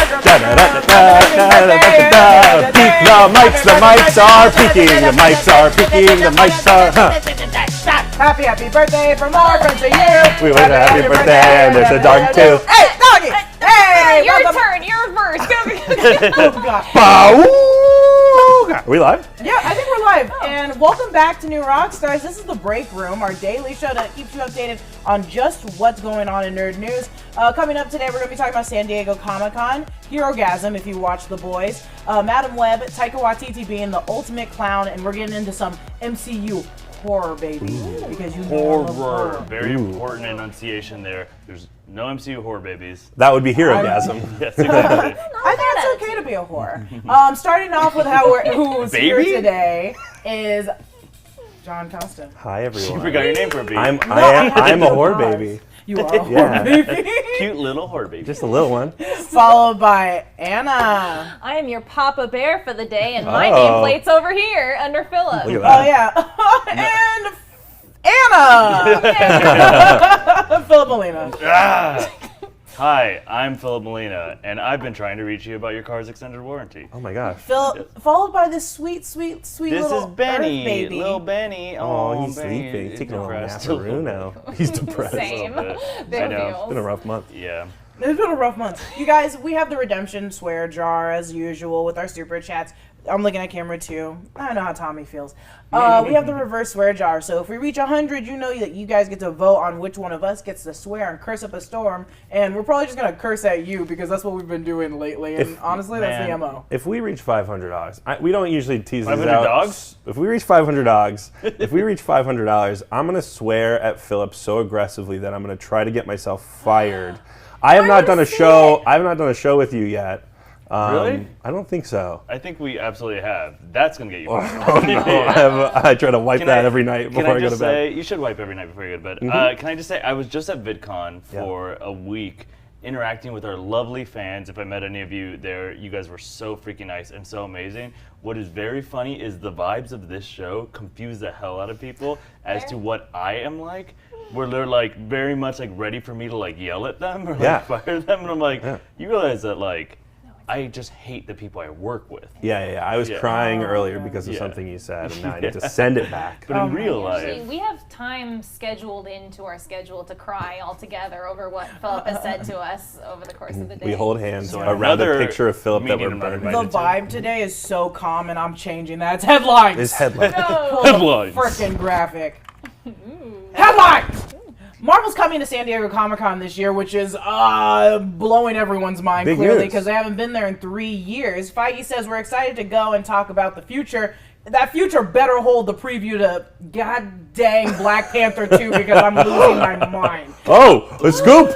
The mics are peaking. The mics are peaking. The mics are. Happy birthday from our friends to you. We wish a happy birthday, and there's a dog too. Hey, doggy. Hey, your turn. Your verse. Oh God. Are we live? Yeah, I think we're live. And welcome back to New Rockstars. This is the Breakroom, our daily show that keeps you updated on just what's going on in nerd news. Coming up today, we're going to be talking about San Diego Comic-Con, Herogasm, if you watch The Boys, Madam Web, Taika Waititi being the ultimate clown, and we're getting into some MCU horror, baby. Because you know horror. Very important enunciation there. There's no MCU horror babies. That would be Herogasm. Yes, exactly. I think it's okay to be a whore. Starting off with who's here today is John Costa. Hi, everyone. You forgot your name for a beat. I'm a whore baby. You are a whore baby. Cute little whore baby. Just a little one. Followed by Anna. I am your Papa Bear for the day, and my nameplate's over here under Filup. Look at that. Oh, yeah. And Anna. Filup Molina. Hi, I'm Filup Molina, and I've been trying to reach you about your car's extended warranty. Oh my gosh. Followed by this sweet This little is Benny, Earth baby. Little Benny. Oh, he's Benny. sleeping. He's taking a little depressed. naparoo now. He's depressed. Same. I Big know. It's been a deals. rough month. Yeah. It's been a rough month. You guys, we have the redemption swear jar as usual with our super chats. I'm looking at camera too. I know how Tommy feels. We have the reverse swear jar. So if we reach 100, you know that you guys get to vote on which one of us gets to swear and curse up a storm. And we're probably just going to curse at you because that's what we've been doing lately. And honestly, that's the MO. If we reach 500 dogs, we don't usually tease these 500 out. dogs? If we reach 500 dogs, if we reach $500, I'm going to swear at Filup so aggressively that I'm going to try to get myself fired. I have not done a show. I have not done a show with you yet. Really? I don't think so. I think we absolutely have. That's going to get you fired. Oh, no. I try to wipe that every night before I go to bed. You should wipe every night before you go to bed. Can I just say, I was just at VidCon for a week interacting with our lovely fans. If I met any of you there, you guys were so freaking nice and so amazing. What is very funny is the vibes of this show confuse the hell out of people as to what I am like. Where they're like very much like ready for me to like yell at them or like fire them. And I'm like, you realize that like, I just hate the people I work with. Yeah. I was crying earlier because of something you said, and now I need to send it back. But in real life... Actually, we have time scheduled into our schedule to cry all together over what Filup has said to us over the course of the day. We hold hands around a picture of Filup that we're burning. The vibe today is so calm, and I'm changing that. It's headlines. It's headlines. No. Headlines. Freaking graphic. Headlines! Marvel's coming to San Diego Comic-Con this year, which is blowing everyone's mind, Big clearly, news. because they haven't been there in 3 years. Feige says we're excited to go and talk about the future. That future better hold the preview to god dang Black Panther 2 because I'm losing my mind. Oh, a scoop!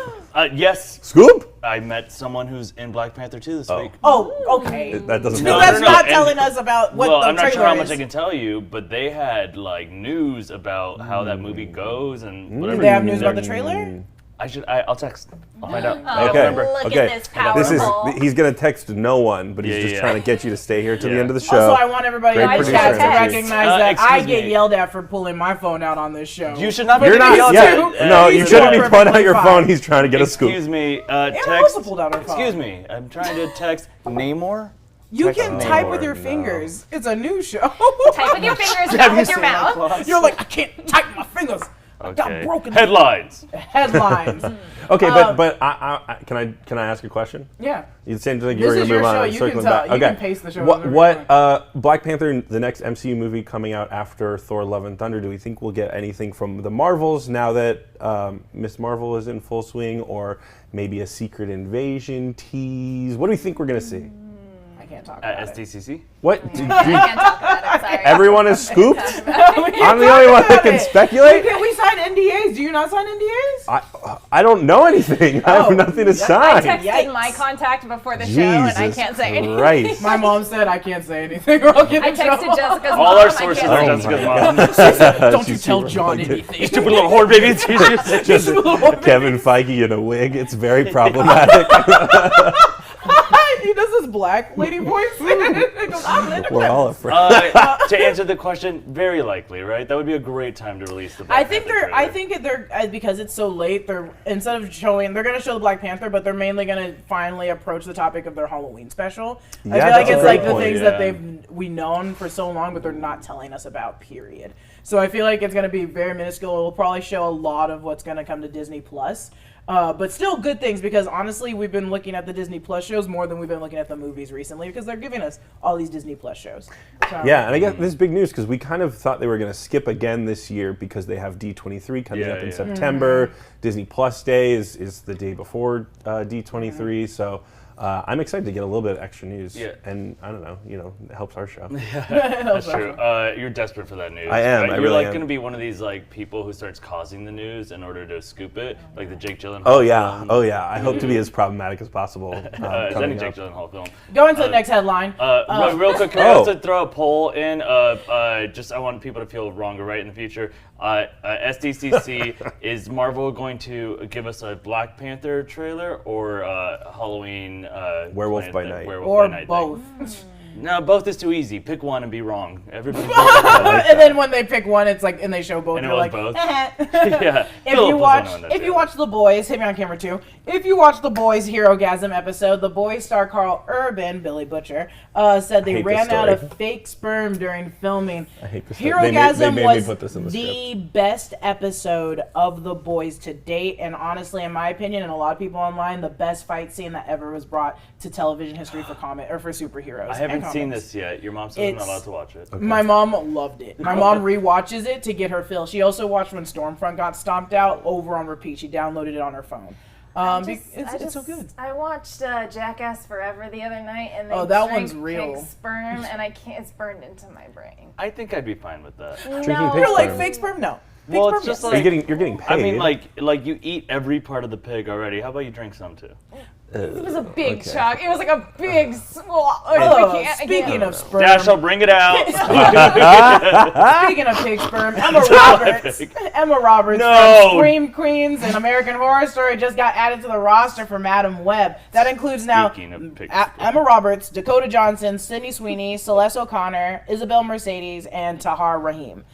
Yes. Scoop? I met someone who's in Black Panther 2 this week. Oh, okay. That doesn't So matter. that's not telling us about what the I'm not sure how trailer much I can tell you, but they had like news about how that movie goes and whatever. Did they have news about the trailer? I'll text. I'll find out. Okay. Look Okay. at this powerful. He's gonna text no one, but he's just trying to get you to stay here to the end of the show. Also, I want everybody in Great the producer chat to energy. recognize that Excuse I get me. yelled at for pulling my phone out on this show. You should not be You're not. yelled Yeah. at. No, you He's shouldn't be perfectly pulling out your fine. phone. He's trying to get a scoop. Excuse me. also Text. pulled out her phone. Excuse me. I'm trying to text Namor. You Text can Namor. type with your No. fingers. It's a new show. Type with your fingers, not with your mouth. You're like, I can't type with my fingers. I got Okay. broken Headlines. headlines. Okay, but I can I ask a question? Yeah. You seem like you This were is gonna your move on. show. I'm You circling can tell. back. You Okay. can pace the show. whenever you What want. Black Panther, the next MCU movie coming out after Thor: Love and Thunder? Do we think we'll get anything from the Marvels now that Miss Marvel is in full swing, or maybe a Secret Invasion tease? What do we think we're gonna see? I can't talk At about it. SDCC. What? I can't talk about it. I'm sorry. Everyone is scooped. We can't I'm the talk only one that about can it. speculate. We sign NDAs. Do you not sign NDAs? I don't know anything. I have nothing to I sign. texted Yikes. my contact before the show, and I Jesus can't say anything. Christ. My mom said I can't say anything or I'll get I in trouble. texted Jessica's mom. All our I sources can't are say Jessica's anything. mom. Don't you She's tell super John romantic. anything. Stupid little whore baby. Kevin Feige in a wig. It's very problematic. He does this black lady voice. It goes, I'm Linda We're all afraid. To answer the question, very likely, right? That would be a great time to release the Black Panther trailer. I think they're because it's so late. They're instead of showing, they're gonna show the Black Panther, but they're mainly gonna finally approach the topic of their Halloween special. I feel like it's like the things that we known for so long, but they're not telling us about. Period. So I feel like it's gonna be very minuscule. It will probably show a lot of what's gonna come to Disney Plus. But still good things, because honestly we've been looking at the Disney Plus shows more than we've been looking at the movies recently, because they're giving us all these Disney Plus shows. So, yeah, and I guess this is big news because we kind of thought they were going to skip again this year because they have D23 coming up in September. Disney Plus Day is the day before D23, so I'm excited to get a little bit of extra news. Yeah. And I don't know, it helps our show. That's true. You're desperate for that news. I am. Right? I You're really like am. going to be one of these like people who starts causing the news in order to scoop it, like the Jake Gyllenhaal. Oh yeah. film. Oh yeah. I hope to be as problematic as possible. Is any Jake Gyllenhaal film? Going to the next headline. Real quick, can I also throw a poll in? I want people to feel wrong or right in the future. SDCC, is Marvel going to give us a Black Panther trailer or Halloween Werewolf by Night? Or both. No, both is too easy. Pick one and be wrong. Everybody. And then when they pick one, it's like, and they show both. And it you're was like, both. eh. Yeah. If you watch The Boys, hit me on camera too. If you watch The Boys Hero-gasm episode, The Boys star Carl Urban, Billy Butcher, said they ran out of fake sperm during filming. I hate this. Hero-gasm they made was me put this in the script. best episode of The Boys to date, and honestly, in my opinion, and a lot of people online, the best fight scene that ever was brought to television history for for superheroes. I haven't seen this yet. Your mom says I'm not allowed to watch it. Okay. My mom loved it. My mom rewatches it to get her fill. She also watched when Stormfront got stomped out over on repeat. She downloaded it on her phone. It's so good. I watched Jackass Forever the other night, and they that drank one's real. pig sperm, and I can't. It's burned into my brain. I think I'd be fine with that. Drinking No. pig You're like sperm. fake sperm? No. Fake Well, sperm, it's just yes. like You're getting paid. I mean, like you eat every part of the pig already. How about you drink some too? It was a big chunk. It was like a big swallow. Speaking of sperm. Dashiell, bring it out. Speaking of pig sperm, Emma Roberts from Scream Queens and American Horror Story just got added to the roster for Madam Web. That includes now Emma Roberts, Dakota Johnson, Sydney Sweeney, Celeste O'Connor, Isabel Mercedes, and Tahar Rahim.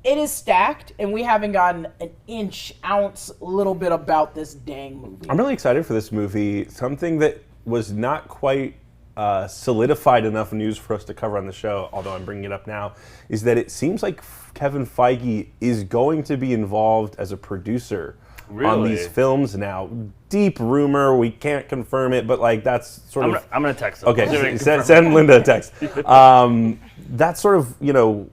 It is stacked, and we haven't gotten an ounce, little bit about this dang movie. I'm really excited for this movie. Something that was not quite solidified enough news for us to cover on the show, although I'm bringing it up now, is that it seems like Kevin Feige is going to be involved as a producer on these films now. Deep rumor, we can't confirm it, but like that's sort of... I'm going to text them. Okay, send Linda a text. That's sort of,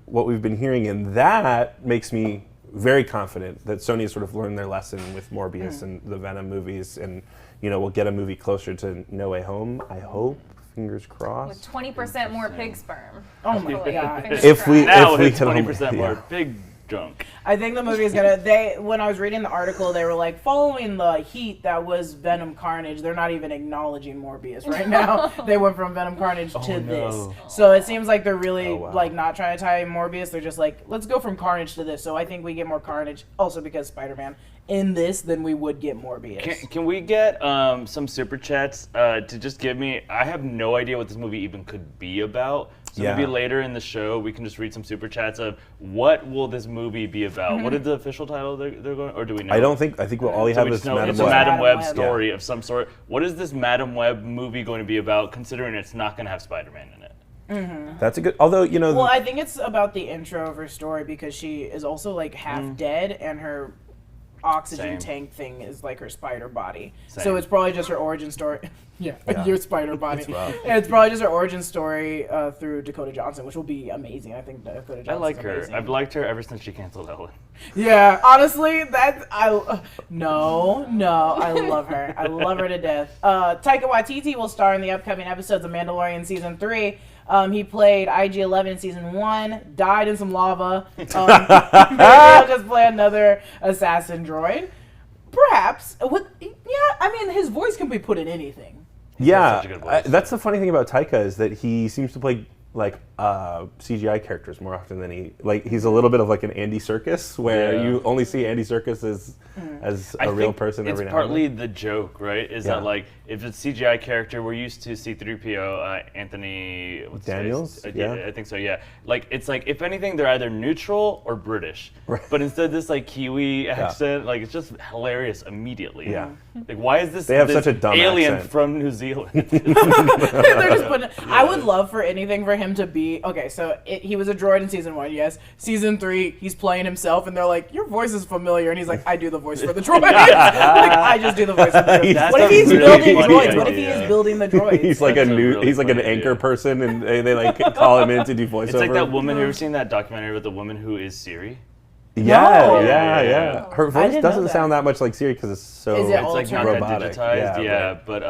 what we've been hearing, and that makes me very confident that Sony has sort of learned their lesson with Morbius and the Venom movies, and, we'll get a movie closer to No Way Home, I hope. Fingers crossed. With 20% more pig sperm. Oh my God. If we 20% more pig drunk. I think the movie is gonna. When I was reading the article, they were like, following the heat that was Venom Carnage, they're not even acknowledging Morbius right now. They went from Venom Carnage to this, so it seems like they're really like not trying to tie in Morbius. They're just like, let's go from Carnage to this. So I think we get more Carnage, also because Spider-Man in this than we would get Morbius. Can we get some super chats to just give me? I have no idea what this movie even could be about. So maybe later in the show we can just read some super chats of what will this movie be about? What is the official title they're going, or do we know? I think we'll all have is Madam Web. It's a Madam Web story of some sort. What is this Madam Web movie going to be about, considering it's not going to have Spider-Man in it? Mm-hmm. That's a good, although, Well, I think it's about the intro of her story, because she is also like half dead, and her oxygen tank thing is like her spider body. So it's probably just her origin story. Your spider body. It's probably just her origin story through Dakota Johnson, which will be amazing. I think Dakota Johnson. I like her. I've liked her ever since she canceled Ellen. Yeah, honestly, I love her. I love her to death. Taika Waititi will star in the upcoming episodes of Mandalorian season 3. He played IG-11 in season 1, died in some lava. Maybe he'll just play another assassin droid. Perhaps. His voice can be put in anything. Yeah, that's the funny thing about Taika, is that he seems to play like CGI characters more often than he's a little bit of like an Andy Serkis, where you only see Andy Serkis as a real person every now and then. It's partly the joke, right? Is that like if it's CGI character, we're used to C-3PO, Anthony Daniels? I think so. Yeah, like it's like if anything, they're either neutral or British. Right. But instead, this like Kiwi accent, like it's just hilarious immediately. Yeah. Like why is this? They have this such a dumb alien accent. from New Zealand? They're just putting. I would love for anything for him to be okay. So he was a droid in season 1, yes. Season 3, he's playing himself, and they're like, "Your voice is familiar," and he's like, "I do the voice for the droid." Like, I just do the voice for the droid. What if he's building droids? What if he is building the droids? He's like he's like an anchor person, and they like call him in to do voiceover. It's like that woman. Have you ever seen that documentary with the woman who is Siri? Yeah. Her voice didn't doesn't know that. sound that much like Siri because it's so Is it It's like not robotic. that digitized, Yeah, but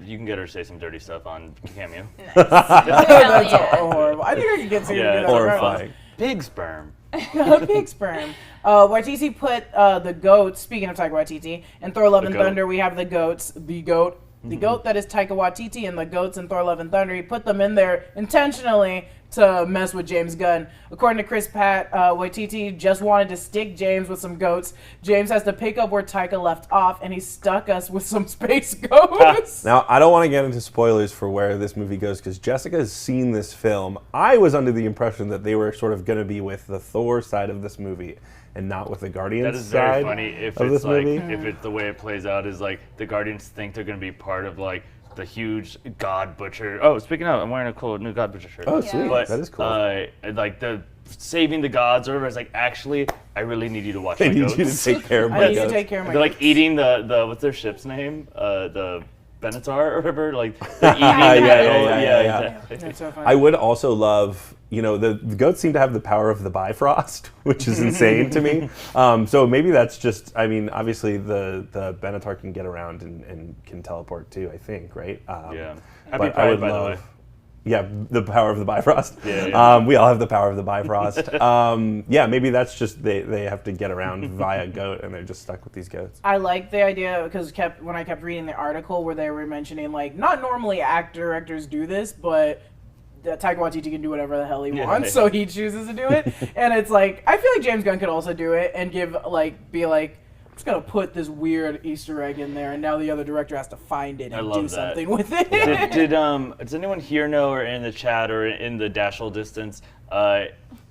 you can get her to say some dirty stuff on Cameo. That's so horrible. I think I could get Siri to do that. horrifying. Pig sperm. Pig sperm. Waititi put the goats, speaking of Taika Waititi, in Thor Love and goat. Thunder, we have the goats, the goat. The goat that is Taika Waititi and the goats in Thor Love and Thunder. He put them in there intentionally to mess with James Gunn. According to Chris Pratt, Waititi just wanted to stick James with some goats. James has to pick up where Taika left off, and he stuck us with some space goats. Now, I don't want to get into spoilers for where this movie goes because Jessica has seen this film. I was under the impression that they were sort of going to be with the Thor side of this movie and not with the Guardians That is very side funny if of it's this like movie. if it's the way it plays out is like the Guardians think they're gonna be part of like the huge God Butcher. Oh, speaking of, I'm wearing a cool new God Butcher shirt. Oh, sweet. But, That is cool. Like the saving the gods or whatever. It's like actually, I really need you to watch I my need goats. you to take care of I my need to goats. take care of my They're like goats. eating the what's their ship's name? The Benatar or whatever. Like they're eating. Yeah. Exactly. That's so funny. I would also love, the goats seem to have the power of the Bifrost, which is insane to me. So maybe that's just, obviously the Benatar can get around and can teleport too, I think, right? Yeah. But Happy I Pride, would by the way. love, yeah, the power of the Bifrost. Yeah. We all have the power of the Bifrost. Maybe that's just they have to get around via goat, and they're just stuck with these goats. I like the idea because when I kept reading the article where they were mentioning like not normally directors do this, but Taika Waititi can do whatever the hell he wants, so he chooses to do it. And it's like I feel like James Gunn could also do it and be like, I'm just gonna put this weird Easter egg in there, and now the other director has to find it and do something with it. Does anyone here know, or in the chat, or in the Dashiell distance,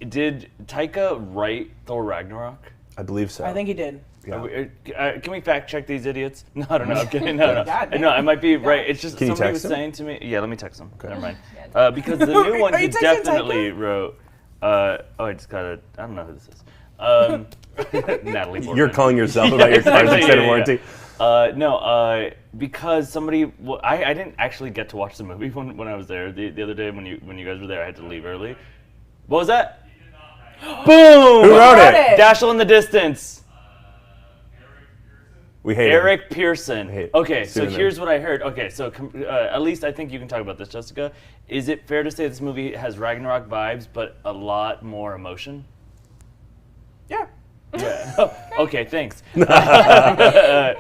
did Taika write Thor Ragnarok? I believe so. I think he did. Yeah. Can we fact check these idiots? No, I don't know. I'm kidding. No. God damn. No, I might be right. It's just Can you somebody text was him? saying to me. Yeah, let me text him. Okay. Never mind. Because the new one Are he you texting definitely wrote. I just got it. I don't know who this is. Natalie Portman. You're calling yourself about your car's extended warranty. Because somebody. Well, I didn't actually get to watch the movie when I was there the other day when you guys were there. I had to leave early. What was that? Boom! Who wrote it? Dashiell in the distance. We hate Eric Pearson. hate Okay, so pseudonym. here's what I heard. Okay, so at least I think you can talk about this, Jessica. Is it fair to say this movie has Ragnarok vibes, but a lot more emotion? Yeah. Yeah. Oh, okay, thanks. That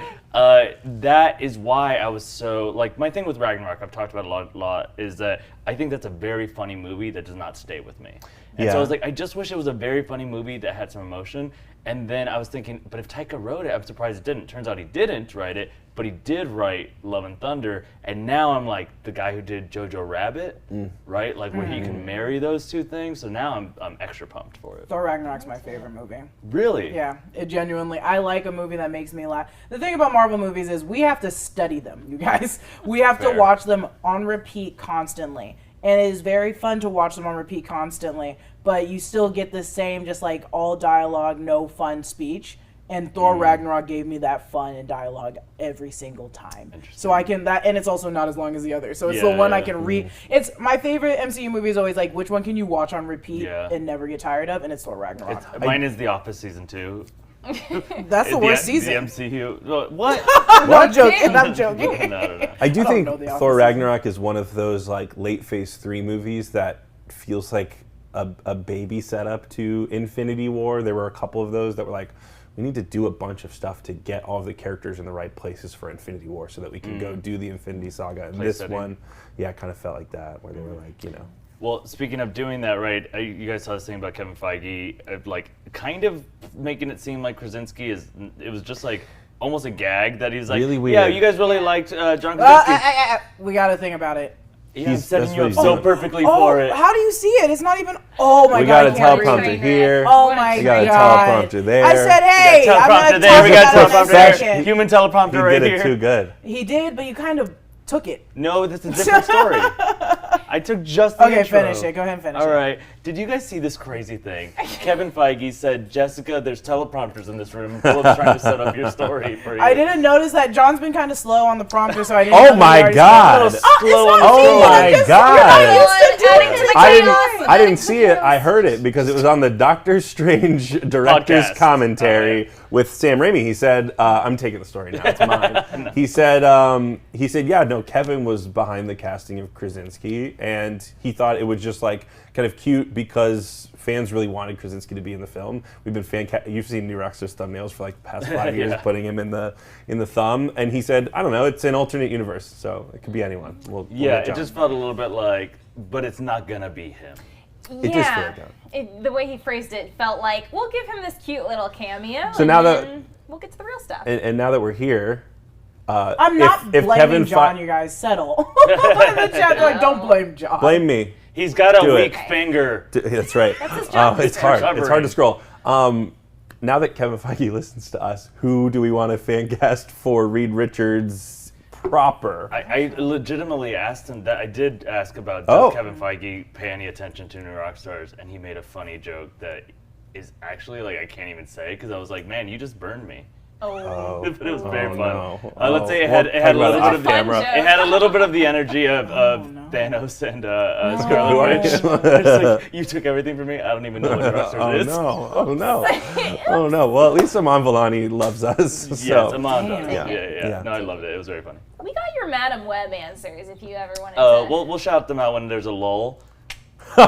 is why I was so like my thing with Ragnarok. I've talked about a lot. Is that I think that's a very funny movie that does not stay with me. And so I was like, I just wish it was a very funny movie that had some emotion. And then I was thinking, but if Taika wrote it, I'm surprised it didn't. Turns out he didn't write it, but he did write Love and Thunder. And now I'm like the guy who did Jojo Rabbit, right? Like where he can marry those two things. So now I'm extra pumped for it. Thor Ragnarok's my favorite movie. Really? Yeah, it genuinely. I like a movie that makes me laugh. The thing about Marvel movies is we have to study them, you guys. We have to Fair. watch them on repeat constantly. And it is very fun to watch them on repeat constantly, but you still get the same, just like all dialogue, no fun speech. And Thor Ragnarok gave me that fun and dialogue every single time. So I can and it's also not as long as the other. So it's the one I can read. It's my favorite MCU movie is always like, which one can you watch on repeat and never get tired of? And it's Thor Ragnarok. Mine is The Office season 2. That's the worst The season. MCU. What? I'm joking. I'm joking. No. I do think know The Thor Office. Ragnarok is one of those like late Phase 3 movies that feels like a baby setup to Infinity War. There were a couple of those that were like, we need to do a bunch of stuff to get all of the characters in the right places for Infinity War so that we can go do the Infinity Saga. And this setting. one, kind of felt like that, where they were like, Well, speaking of doing that, right? You guys saw this thing about Kevin Feige, like kind of making it seem like Krasinski it was just like almost a gag that he's like, really weird. Yeah, you guys really liked John Krasinski. We got to think about it. Yeah, he's setting that's you what up he's so doing. perfectly for it. How do you see it? It's not even. Oh my We god! got a I can't teleprompter read. here. Oh my We got a god! teleprompter there. I said, hey, I'm teleprompter gonna there. We got talk about teleprompter that there. shit. Human teleprompter He right did here. it too good. He did, but you kind of took it. No, that's a different story. I took just the intro. Finish it. Go ahead and finish it. All right. Did you guys see this crazy thing? Kevin Feige said, Jessica, there's teleprompters in this room. Philip's trying to set up your story for you. I didn't notice that. John's been kind of slow on the prompter, so I didn't. Oh know he my already God. started. Slow it's on not the me, Oh phone. I'm my just- God. You're not used to doing Adding to the it. I didn't see it. I heard it because it was on the Doctor Strange director's Podcast. commentary with Sam Raimi. He said, "I'm taking the story now. It's mine." He said, "Yeah, no. Kevin was behind the casting of Krasinski, and he thought it was just like kind of cute because fans really wanted Krasinski to be in the film. We've been you've seen New Rockstars thumbnails for like the past 5 years, Yeah. putting him in the thumb, and he said, I don't know. It's an alternate universe, so it could be anyone. We'll Yeah, let it John. just felt a little bit like, but it's not going to be him. It just felt like that. The way he phrased it felt like, we'll give him this cute little cameo, So and now then we'll get to the real stuff. And now that we're here, I'm not if blaming Kevin John. You guys settle. In the chat, they're like, don't blame John. blame me. He's got a Do it. weak finger. That's right. his job. It's hard. It's hard to Covering. scroll. Now that Kevin Feige listens to us, who do we want to fan cast for Reed Richards proper? I legitimately asked him that. I did ask about Oh. does Kevin Feige pay any attention to New Rockstars, and he made a funny joke that is actually like I can't even say because I was like, man, you just burned me. Oh. But it was very fun. no. Let's say it We'll had, it had a talk little about bit it of off the camera. it had a little bit of the energy of Thanos and Who are Scarlet you? Witch. It's like, you took everything from me. I don't even know what New Rockstars is. Oh no! Oh no! Well, at least Aman Vellani loves us. Yes, So. Amon does. Damn. Yeah. No, I loved it. It was very funny. We got your Madam Web answers if you ever wanted to. We'll shout them out when there's a lull.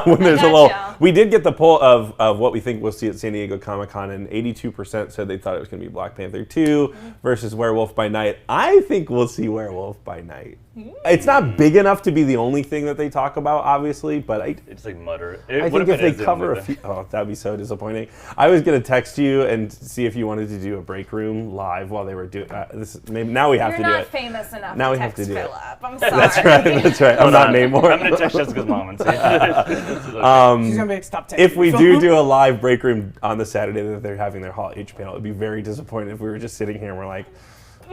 When there's a gotcha. lull. We did get the poll of what we think we'll see at San Diego Comic-Con, and 82% said they thought it was going to be Black Panther 2 versus Werewolf by Night. I think we'll see Werewolf by Night. It's not big enough to be the only thing that they talk about, obviously, but It's like mutter. I think if they cover a few... Oh, that'd be so disappointing. I was going to text you and see if you wanted to do a break room live while they were doing this. Maybe now we have You're to do not it. famous enough Now to we have text to do it. Filup. I'm sorry. That's right. That's right. I'm not Namor. I'm gonna text Jessica's mom and see. She's gonna be like, stop texting. If we do a live break room on the Saturday that they're having their Hall H panel, it'd be very disappointing if we were just sitting here and we're like,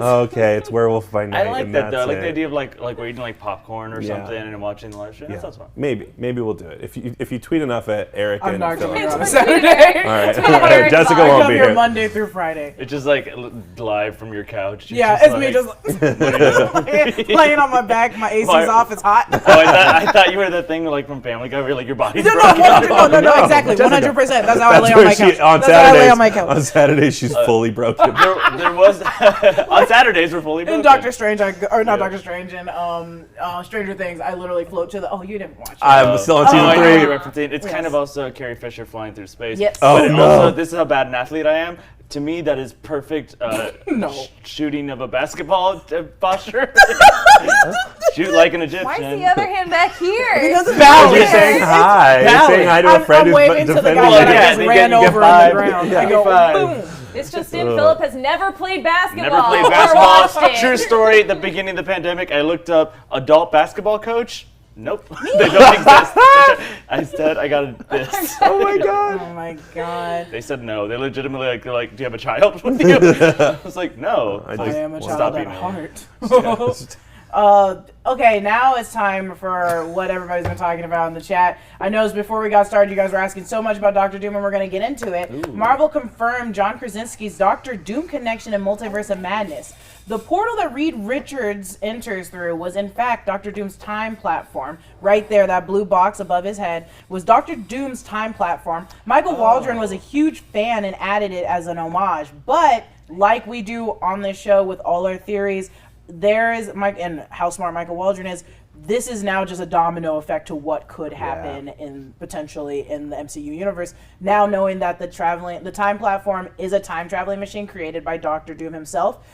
okay, it's Werewolf by Night. I like and that though. I that's like the it. idea of like we're eating like popcorn or Yeah. something and watching the live stream. Yeah. That sounds fun. Maybe we'll do it. If you tweet enough at Eric I'm and not Phil. going to All on a Saturday. right, Jessica I won't come be here here. Monday through Friday. It's just like live from your couch. You're Yeah, it's me just laying on my back. My AC's Why- off. It's hot. Oh, I thought you were that thing like from Family Guy where like your body's No, broken. 100, no, exactly, Jessica. 100%. That's how I lay That's on my where couch. she on That's how I lay Saturdays. on my couch. On Saturdays, she's fully broken. There was on Saturdays we're fully broken. In Doctor Strange, not Doctor Strange, in Stranger Things, I literally float to the. Oh, you didn't watch it. I'm still on Oh, season I know 3. you're referencing. It's kind Yes. of also Carrie Fisher flying through space. Yes. Oh, But no. also, this is how bad an athlete I am. To me, that is perfect No. shooting of a basketball posture. Shoot like an Egyptian. Why is the other hand back here? Because it's Because valid. you're saying hi. You're valid. saying hi to a I'm friend who's waving to the defending guy Well, that you. I yeah, just you ran get over on five. the ground. Yeah. I go, Five. boom. This just in, Philip has never played basketball. Never played or basketball. watched it. True story. At the beginning of the pandemic, I looked up adult basketball coach. Nope, they don't exist. Instead, I got this. Oh my god. Oh my god. They said no. They legitimately they're like, do you have a child with you? I was like, no. I It's I like, am a stop child being at a- heart. Okay, now it's time for what everybody's been talking about in the chat. I noticed before we got started, you guys were asking so much about Doctor Doom, and we're going to get into it. Ooh. Marvel confirmed John Krasinski's Doctor Doom connection in Multiverse of Madness. The portal that Reed Richards enters through was, in fact, Doctor Doom's time platform. Right there, that blue box above his head was Doctor Doom's time platform. Michael Waldron was a huge fan and added it as an homage. But, like we do on this show with all our theories, there is, and how smart Michael Waldron is, this is now just a domino effect to what could happen in potentially in the MCU universe. Now knowing that the time platform is a time traveling machine created by Doctor Doom himself.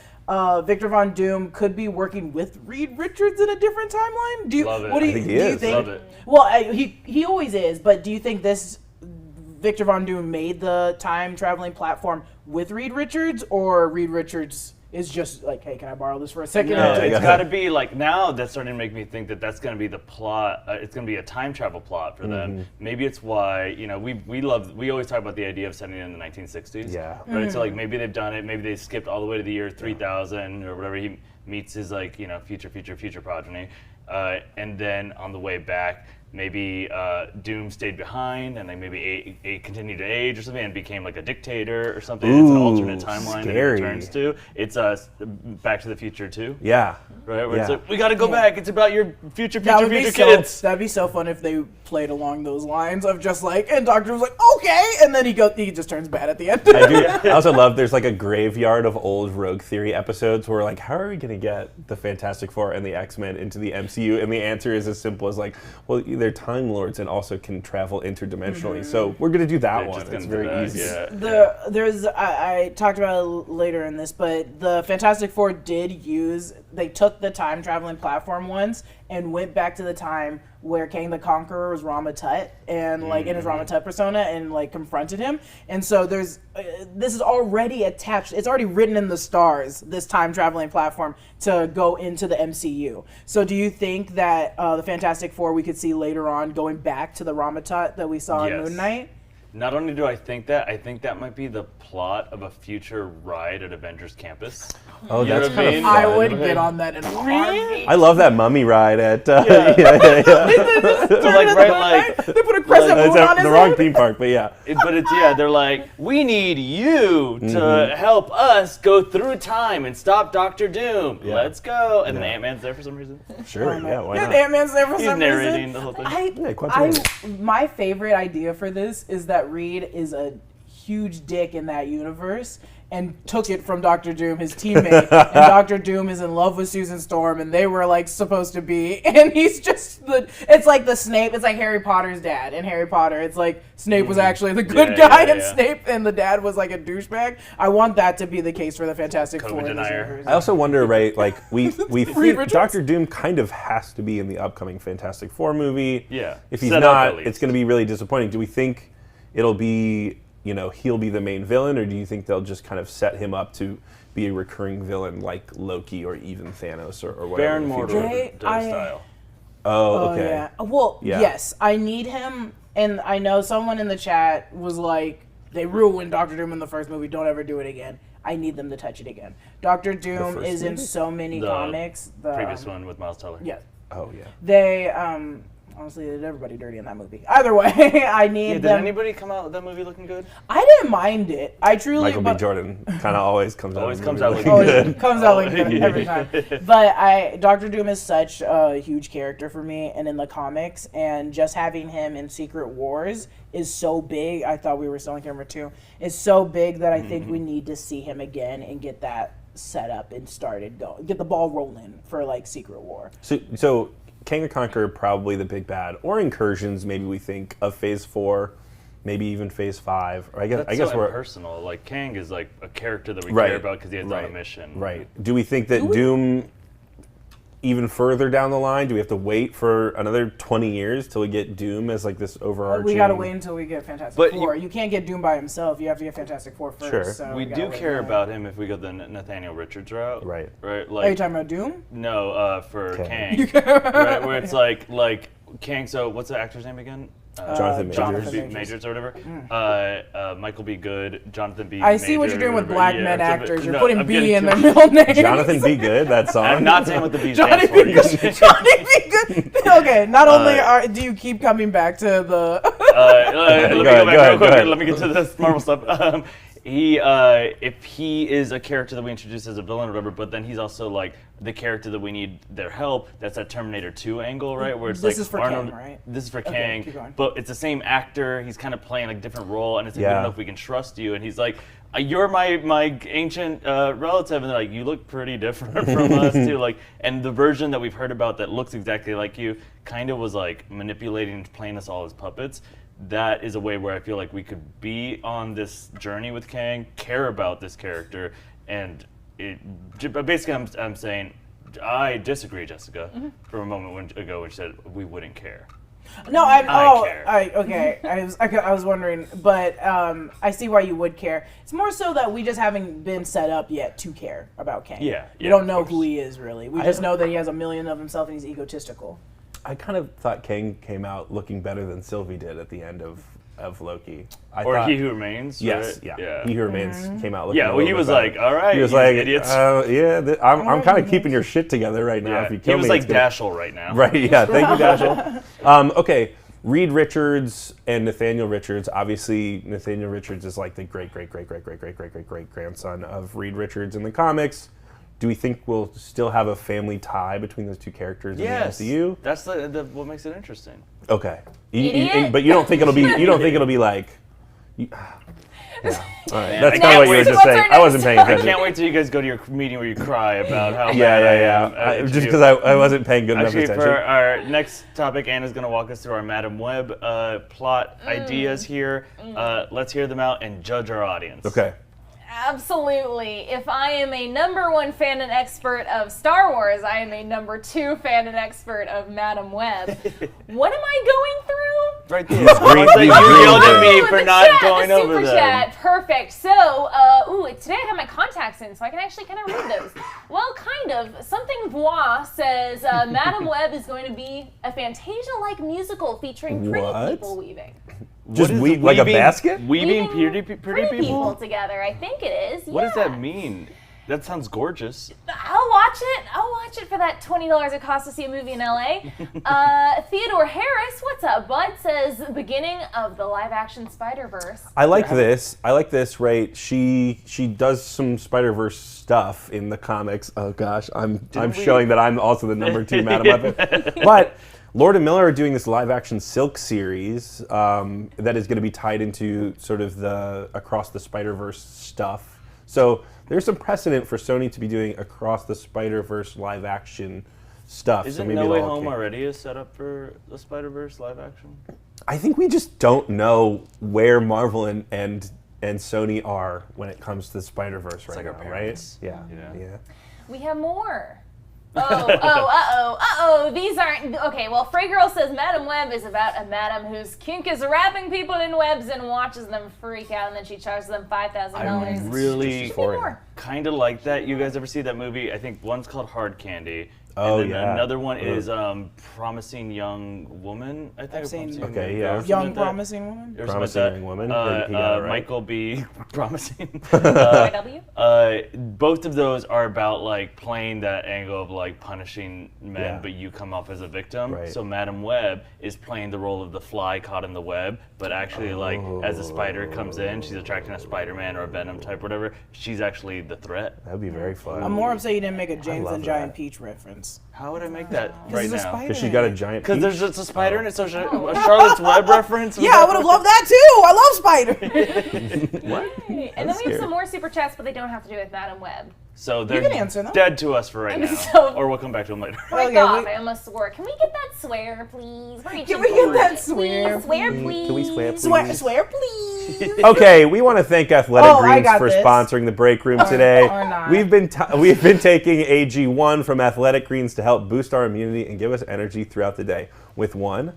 Victor Von Doom could be working with Reed Richards in a different timeline? Love it. What do you, I think he do you is. think? Love it. Well, he always is, but do you think this Victor Von Doom made the time traveling platform with Reed Richards, or Reed Richards is just like, hey, can I borrow this for a second? No, Yeah, it's yeah. got to be like, now that's starting to make me think that that's going to be the plot. It's going to be a time travel plot for them. Maybe it's why, you know, we always talk about the idea of setting it in the 1960s. Yeah. Right. So like maybe they've done it. Maybe they skipped all the way to the year 3000 or whatever. He meets his like, you know, future progeny, and then on the way back, maybe Doom stayed behind and like maybe continued to age or something and became like a dictator or something. It's an alternate timeline that he scary. returns to. It's Back to the Future too. Yeah. Right, where it's Yeah. like, we gotta go back. It's about your future That would be kids. that'd be so fun if they played along those lines of just like, and Doctor was like, okay, and then he just turns bad at the end. I do. I also love there's like a graveyard of old Rogue Theory episodes where like, how are we going to get the Fantastic Four and the X-Men into the MCU? And the answer is as simple as like, well, they're Time Lords and also can travel interdimensionally. So we're going to do that They're one. just It's gonna do very that, easy. yeah. I talked about it later in this, but the Fantastic Four they took the time traveling platform once and went back to the time where Kang the Conqueror was Rama Tut and like in his Rama Tut persona and like confronted him. And so there's this is already attached. It's already written in the stars, this time traveling platform to go into the MCU. So do you think that the Fantastic Four we could see later on going back to the Rama Tut that we saw in Yes. Moon Knight? Not only do I think that might be the plot of a future ride at Avengers Campus. Oh, You know that's what I kind of mean? fun. I would get on that in a heartbeat. I love that mummy ride at. Yeah. Like, right, like, They put a crescent It's moon on his the wrong head. theme park, but yeah. But it's, yeah, they're like, we need you to help us go through time and stop Doctor Doom. Yeah. Let's go. And then Yeah. Ant-Man's there for some reason. Sure, yeah, why Yeah, not? Ant-Man's there for He's some narrating reason. the whole thing. Yeah, Quantum My favorite idea for this is that Reed is a huge dick in that universe and took it from Doctor Doom, his teammate, and Doctor Doom is in love with Susan Storm, and they were like supposed to be, and he's just it's like the Snape, it's like Harry Potter's dad in Harry Potter. It's like Snape was actually the good guy, and Snape and the dad was like a douchebag. I want that to be the case for the Fantastic Four. In this denier. universe. I also wonder, right, like, we think Richards? Doctor Doom kind of has to be in the upcoming Fantastic Four movie. Yeah. If he's Set up, at not, least. it's going to be really disappointing. Do we think it'll be, you know, he'll be the main villain, or do you think they'll just kind of set him up to be a recurring villain like Loki or even Thanos or whatever? Baron in the future? Mordo style. Oh, okay. Yeah. Well, Yeah. yes, I need him, and I know someone in the chat was like, they ruined Doctor Doom in the first movie, don't ever do it again. I need them to touch it again. Doctor Doom first is in movie? so many The comics. The Previous one with Miles Teller. Yeah. Oh, yeah. They, honestly, they did everybody dirty in that movie. Either way, I need Yeah, did them. anybody come out with that movie looking good? I didn't mind it. I truly. Michael B. but- Jordan kind of always comes out. Always of comes the out movie looking looking Oh, it comes out like Yeah. every time. But Doctor Doom is such a huge character for me, and in the comics, and just having him in Secret Wars is so big. I thought we were still on camera too. Is so big that I think we need to see him again and get that set up and started going, get the ball rolling for like Secret War. So Kang the Conqueror, probably the big bad, or Incursions, maybe we think of Phase 4, maybe even Phase 5. Or I guess That's so we're impersonal. Like, Kang is like a character that we Right. care about because he has on a Right. mission. right. Do we think that Doom, even further down the line, do we have to wait for another 20 years till we get Doom as like this overarching? We gotta wait until we get Fantastic But Four. You can't get Doom by himself. You have to get Fantastic Four first. Sure. So We gotta do wait care for that. about him if we go the Nathaniel Richards route. Right. Right. Are you Like, talking about Doom? no, for Kang. Kang. Right, where it's like Kang. So what's the actor's name again? Jonathan Majors. Jonathan Majors or whatever. Michael B. Good, Jonathan B. I see what Major, you're doing with whatever. black Yeah, men so- actors. You're no, putting I'm B getting in too their much- middle name. Jonathan B. Good, that song. I'm not saying what the B Johnny stands for. B. Good. Johnny B. Good. Okay, not only do you keep coming back to the. Let me Go go ahead, back go real quick. ahead. Let me get to this Marvel stuff. If he is a character that we introduce as a villain or whatever, but then he's also like the character that we need their help. That's that Terminator 2 angle, right? Where it's This like is for Arnold. Kang, right? This is for Okay, Kang, keep going. but it's the same actor. He's kind of playing like a different role, and it's like, we Yeah. don't know if we can trust you. And he's like, you're my ancient relative, and they're like, you look pretty different from us too. Like, and the version that we've heard about that looks exactly like you kind of was like manipulating, playing us all as puppets. That is a way where I feel like we could be on this journey with Kang, care about this character, and basically, I'm saying I disagree, Jessica, from a moment ago when she said we wouldn't care. No, care. Okay. I was wondering, but I see why you would care. It's more so that we just haven't been set up yet to care about Kang. Yeah, we don't know who he is really. We just know that he has a million of himself and he's egotistical. I kind of thought Kang came out looking better than Sylvie did at the end of Loki. He Who Remains. Yes, right? yeah. He Who Remains came out looking. Yeah, well, he was like, all right, he was like, idiots. I'm kind of keeping your shit together right now. Yeah, if you kill he was me, like Dashiell right now. Right? Yeah. Thank you, Dashiell. Okay. Reed Richards and Nathaniel Richards. Obviously, Nathaniel Richards is like the great grandson of Reed Richards in the comics. Do we think we'll still have a family tie between those two characters in the MCU? That's what makes it interesting. Okay, but you don't think it'll be? You don't think it'll be like? Yeah. All right. That's kind of what you were just saying. I wasn't paying attention. I can't wait till you guys go to your meeting where you cry about how. Just because I wasn't paying good enough attention. For our next topic, Anna's going to walk us through our Madam Web plot ideas here. Let's hear them out and judge our audience. Okay. Absolutely. If I am a #1 fan and expert of Star Wars, I am a #2 fan and expert of Madam Web. What am I going through? Right there. You yelled at me for not going over them. Super chat. Perfect. So, today I have my contacts in, so I can actually kind of read those. Well, kind of. Something Voix says Madam Web is going to be a Fantasia-like musical featuring pretty people weaving. Just weave like a basket? Weaving pretty people together, I think it is. What does that mean? That sounds gorgeous. I'll watch it for that $20 it costs to see a movie in LA. Theodore Harris, what's up, bud? Says beginning of the live-action Spider-Verse. I like this. Right? She does some Spider-Verse stuff in the comics. Oh gosh, I'm showing that I'm also the #2 Madam Web. But Lord and Miller are doing this live-action Silk series that is going to be tied into sort of the Across the Spider-Verse stuff. So there's some precedent for Sony to be doing Across the Spider-Verse live-action stuff. Isn't No Way Home already a setup for the Spider-Verse live-action? I think we just don't know where Marvel and Sony are when it comes to the Spider-Verse right now, right? Yeah. We have more. These aren't okay. Well, Frey Girl says Madam Web is about a madam whose kink is wrapping people in webs and watches them freak out, and then she charges them $5,000. I really kind of like that. You guys ever see that movie? I think one's called Hard Candy. And then another one is Promising Young Woman, I think. I've seen Young Promising Woman? Promising Young Woman. Michael B. Promising. YW? Both of those are about like playing that angle of like punishing men, but you come off as a victim. Right. So Madam Web is playing the role of the fly caught in the web, but actually like as a spider comes in, she's attracting a Spider-Man or a Venom type, whatever. She's actually the threat. That'd be very fun. I'm more upset you didn't make a James and Giant Peach reference. How would I make that right now? Because she got a giant peach. Because there's just a spider and it's a Charlotte's Web reference. Yeah, I would have loved that too. I love Spider. What? And then we have some more super chats, but they don't have to do with Madam Web. So they're can answer them. Dead to us for right now. Or we'll come back to them later. I almost swore. Can we get that swear, please? Can we get that swear? Swear, please. Can we swear, please? Swear, please. Okay, we want to thank Athletic Greens for sponsoring the break room today. We've been taking AG1 from Athletic Greens to help boost our immunity and give us energy throughout the day. With one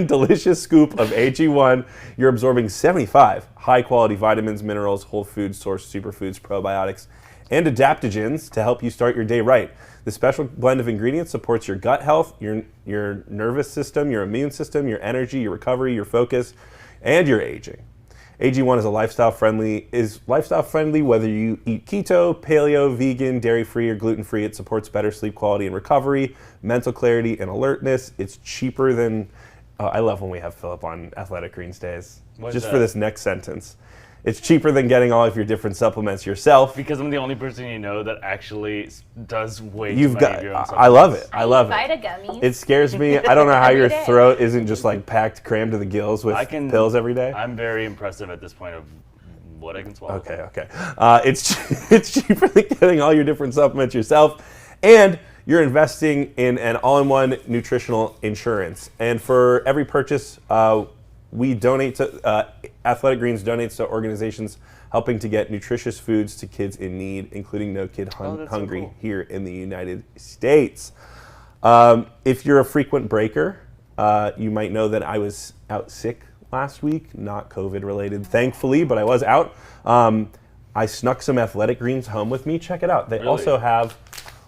delicious scoop of AG1, you're absorbing 75 high-quality vitamins, minerals, whole food source superfoods, probiotics, and adaptogens to help you start your day right. The special blend of ingredients supports your gut health, your nervous system, your immune system, your energy, your recovery, your focus, and your aging. AG1 is lifestyle friendly whether you eat keto, paleo, vegan, dairy-free, or gluten-free. It supports better sleep quality and recovery, mental clarity, and alertness. It's cheaper than... I love when we have Filup on Athletic Greens days. For this next sentence. It's cheaper than getting all of your different supplements yourself. Because I'm the only person you know that actually does way too many of your own supplements. I love it. I love it. Gummies. It scares me. I don't know how your throat isn't just like packed, crammed to the gills with pills every day. I'm very impressive at this point of what I can swallow. Okay. It's cheaper than getting all your different supplements yourself, and you're investing in an all-in-one nutritional insurance. And for every purchase, we donate to, Athletic Greens donates to organizations helping to get nutritious foods to kids in need, including No Kid Hungry cool. here in the United States. If you're a frequent breaker, you might know that I was out sick last week, not COVID related, thankfully, but I was out. I snuck some Athletic Greens home with me. Check it out. They also have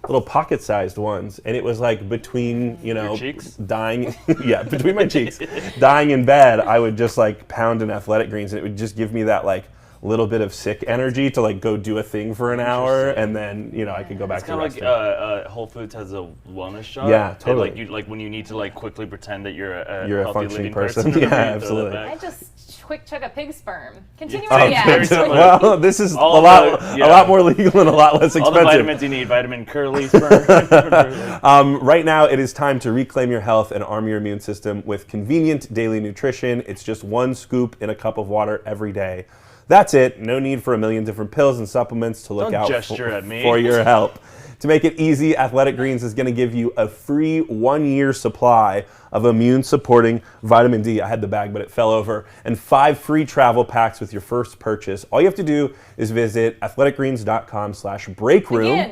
little pocket-sized ones, and it was like between, Your cheeks? dying, yeah, between my cheeks, dying in bed, I would just like pound an Athletic Greens, and it would just give me that like little bit of sick energy to like go do a thing for an hour, and then I could go back It's to kind of resting. like Whole Foods has a wellness shot. Yeah, totally. And like when you need to like quickly pretend that you're a healthy functioning living person. person. Yeah, you throw that absolutely. back. I just quick chug a pig sperm. Continue Oh, on. Yeah, very Yeah. similar. well, this is a All lot the- more legal and a lot less All the expensive. vitamins you need, vitamin curly sperm. Right now, it is time to reclaim your health and arm your immune system with convenient daily nutrition. It's just one scoop in a cup of water every day. That's it. No need for a million different pills and supplements to look Don't out gesture at me. for your help. To make it easy, Athletic Greens is going to give you a free 1-year supply of immune-supporting vitamin D. I had the bag, but it fell over. And 5 free travel packs with your first purchase. All you have to do is visit athleticgreens.com/breakroom.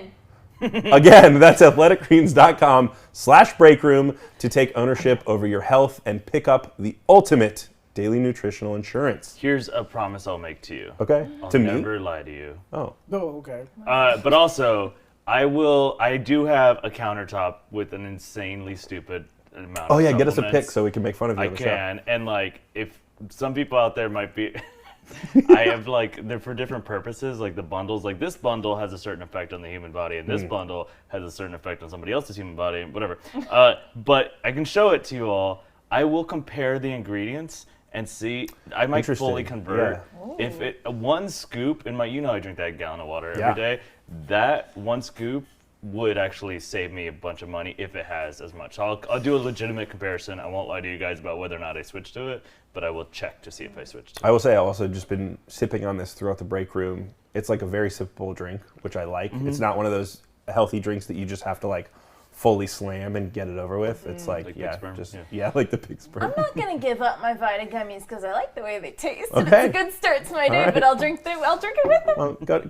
Again, that's athleticgreens.com/breakroom to take ownership over your health and pick up the ultimate daily nutritional insurance. Here's a promise I'll make to you. Okay? I'll To me? never lie to you. Oh. Oh, okay. But also, I do have a countertop with an insanely stupid amount Oh of yeah, get us a supplements. pic so we can make fun of you I on the show. can, and like if some people out there might be, I have like they're for different purposes. Like the bundles, like this bundle has a certain effect on the human body, and this bundle has a certain effect on somebody else's human body, whatever. But I can show it to you all. I will compare the ingredients and see. I might Interesting. fully convert. Yeah. If it one scoop in my, I drink that gallon of water Yeah. every day. That one scoop would actually save me a bunch of money if it has as much. So I'll do a legitimate comparison. I won't lie to you guys about whether or not I switch to it, but I will check to see if I switch to it. I will say I've also just been sipping on this throughout the break room. It's like a very sippable drink, which I like. It's not one of those healthy drinks that you just have to like fully slam and get it over with. It's like, Like pig yeah, sperm? just Yeah. like the pig sperm. I'm not gonna give up my Vita gummies because I like the way they taste. Okay. And it's a good start to my day, right. but I'll drink it with them. Well, go to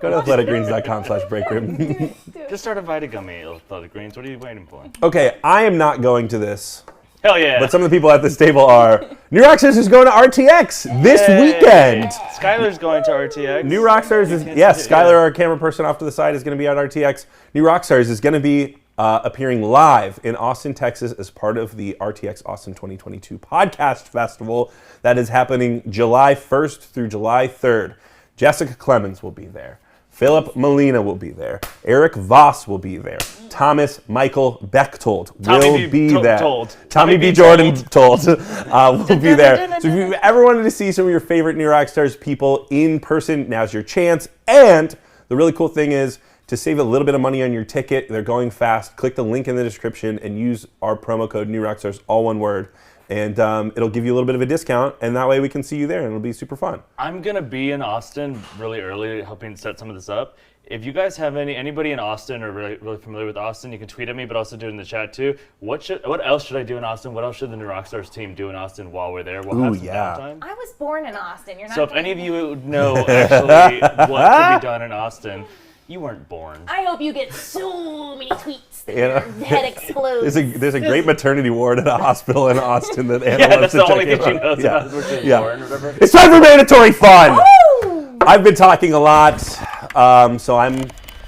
athleticgreens.com/breakroom. Just start a Vita Gummy, Athletic Greens. What are you waiting for? Okay, I am not going to this, Hell yeah! but some of the people at this table are. New Rockstars is going to RTX this weekend. Skylar's going to RTX. New Rockstars is, yes, Skylar, our camera person off to the side, is going to be at RTX. New Rockstars is going to be appearing live in Austin, Texas as part of the RTX Austin 2022 Podcast Festival that is happening July 1st through July 3rd. Jessica Clemons will be there. Filup Molina will be there. Eric Voss will be there. Thomas Michael Bechtold will be there. Tommy B. Jordan told will be there. So if you've ever wanted to see some of your favorite New Rockstars people in person, now's your chance. And the really cool thing is, to save a little bit of money on your ticket, they're going fast. Click the link in the description and use our promo code New Rockstars, all one word. And it'll give you a little bit of a discount, and that way we can see you there, and it'll be super fun. I'm gonna be in Austin really early, helping set some of this up. If you guys have anybody in Austin or really familiar with Austin, you can tweet at me, but also do it in the chat too. What else should I do in Austin? What else should the New Rockstars team do in Austin while we're there? We'll have some downtime. I was born in Austin. You're not. So if any of you know actually what could be done in Austin, you weren't born. I hope you get so many tweets that Yeah. your head explodes. There's a great maternity ward at a hospital in Austin that Anna Yeah, loves that's to the check only thing in she on. knows Yeah. about is where she was Yeah. born or whatever. It's time for mandatory fun. Woo! I've been talking a lot, so I'm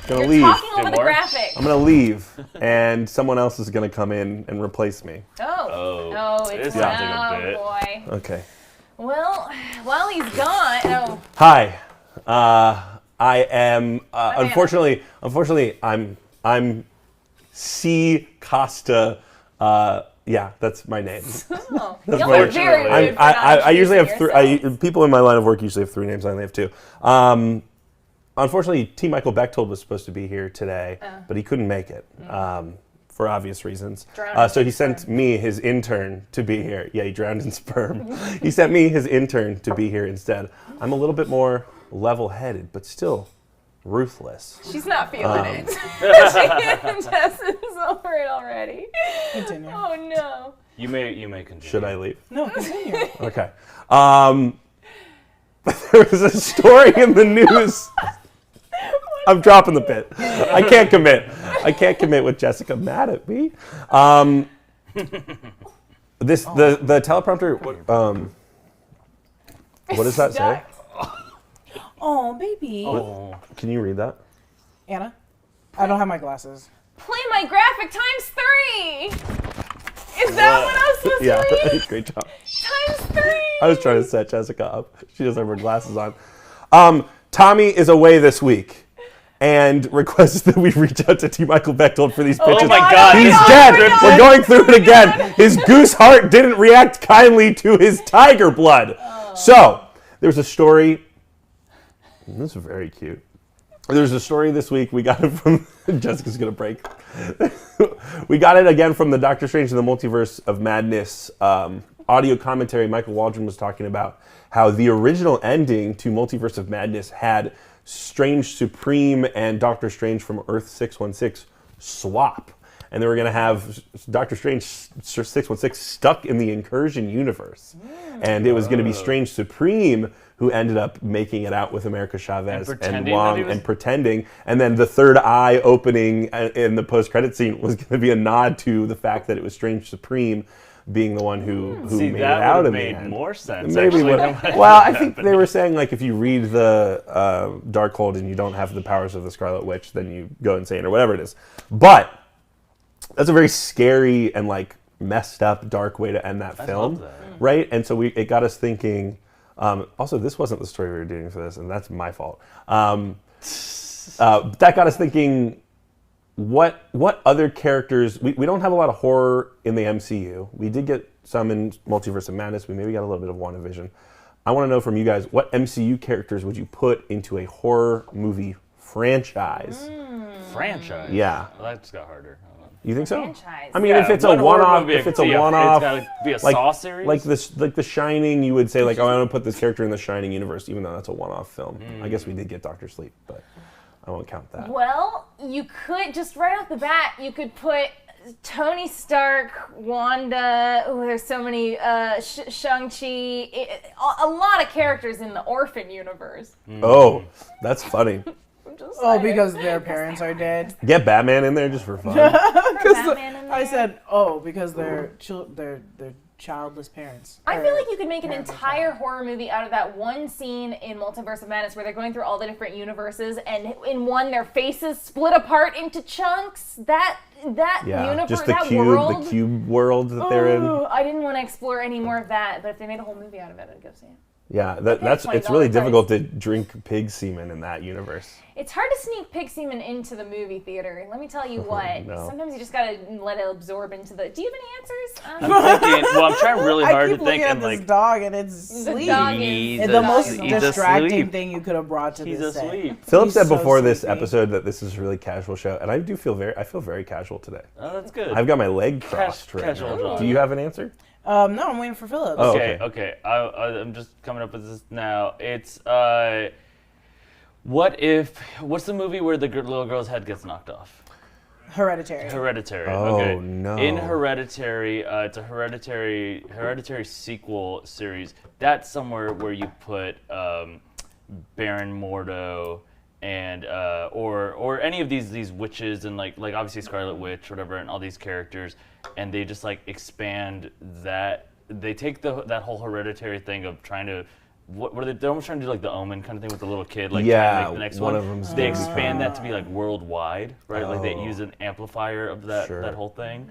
gonna You're leave. talking over the more? graphic. I'm gonna leave, and someone else is gonna come in and replace me. Oh, it's this sounds like a bit. boy. Okay. Well, while he's gone, Hi. I am unfortunately I'm C Costa. Yeah, that's my name. y'all my- are very rude. I usually have three. people in my line of work usually have 3 names. I only have 2. Unfortunately, T. Michael Bechtold was supposed to be here today, but he couldn't make it for obvious reasons. So he sent me his intern to be here. Yeah, he drowned in sperm. He sent me his intern to be here instead. I'm a little bit more level-headed, but still ruthless. She's not feeling it. Jess is over it already. Continue. Oh no. You may continue. Should I leave? No, continue. Okay. There was a story in the news. I'm dropping the bit. I can't commit. With Jessica mad at me. The teleprompter. What does that say? Oh, baby. Oh. Can you read that? Anna? I don't have my glasses. Play my graphic times 3. Is that what I was supposed to read? Great job. Times 3. I was trying to set Jessica up. She doesn't have her glasses on. Tommy is away this week and requests that we reach out to T. Michael Bechtold for these pitches. Oh my God. He's dead. We're going through it again. His goose heart didn't react kindly to his tiger blood. So, there's a story. This is very cute. There's a story this week. We got it from Jessica's gonna break. We got it again from the Doctor Strange and the Multiverse of Madness audio commentary. Michael Waldron was talking about how the original ending to Multiverse of Madness had Strange Supreme and Doctor Strange from Earth 616 swap. And they were going to have Doctor Strange 616 stuck in the Incursion universe. And it was going to be Strange Supreme who ended up making it out with America Chavez and Wong and pretending. And then the third eye opening in the post-credit scene was going to be a nod to the fact that it was Strange Supreme being the one who made it out of the end. That would have made more sense. Maybe well, I think they were saying, like, if you read the Darkhold and you don't have the powers of the Scarlet Witch, then you go insane or whatever it is. But that's a very scary and, like, messed up, dark way to end that film, right? And so it got us thinking. Also, this wasn't the story we were doing for this, and that's my fault. That got us thinking. What other characters... We don't have a lot of horror in the MCU. We did get some in Multiverse of Madness. We maybe got a little bit of WandaVision. I want to know from you guys, what MCU characters would you put into a horror movie franchise? Franchise? Yeah. Well, that just got harder. You think so? Franchise. I mean, if it's a one-off... it's got to be a Saw series? Like The Shining, you would say, like, oh, I want to put this character in the Shining universe, even though that's a one-off film. I guess we did get Dr. Sleep, but... I won't count that. Well, you could, just right off the bat, you could put Tony Stark, Wanda, there's so many, Shang-Chi, a lot of characters in the Orphan universe. Oh, that's funny. Oh, because their parents are dead. Get Batman in there just for fun. I said, oh, because they're childless parents. I feel like you could make an entire horror movie out of that one scene in Multiverse of Madness where they're going through all the different universes, and in one their faces split apart into chunks. That universe, just the world, the cube world that they're in. I didn't want to explore any more of that, but if they made a whole movie out of it, I'd go see it. Yeah, it's really difficult to drink pig semen in that universe. It's hard to sneak pig semen into the movie theater. Let me tell you what. No. Sometimes you just gotta let it absorb into the. Do you have any answers? I'm thinking. Well, I'm trying really hard to think. I keep looking at this dog and it's sleep. It's the most distracting thing you could have brought to this set. He's asleep. Philip said before this episode that this is a really casual show, and I feel very casual today. Oh, that's good. I've got my leg crossed right casual now. dog. Do you have an answer? No, I'm waiting for Philip. Oh, Okay. I'm just coming up with this now. It's what's the movie where the little girl's head gets knocked off? Hereditary. Oh, okay. no. In Hereditary, it's a Hereditary sequel series. That's somewhere where you put Baron Mordo and or any of these witches and like obviously Scarlet Witch, whatever, and all these characters, and they just like expand that. They take that whole Hereditary thing of trying to. What are they? They're almost trying to do like the Omen kind of thing with the little kid, like trying to make the next one. Of them's they expand that to be like worldwide, right? Like they use an amplifier of that whole thing.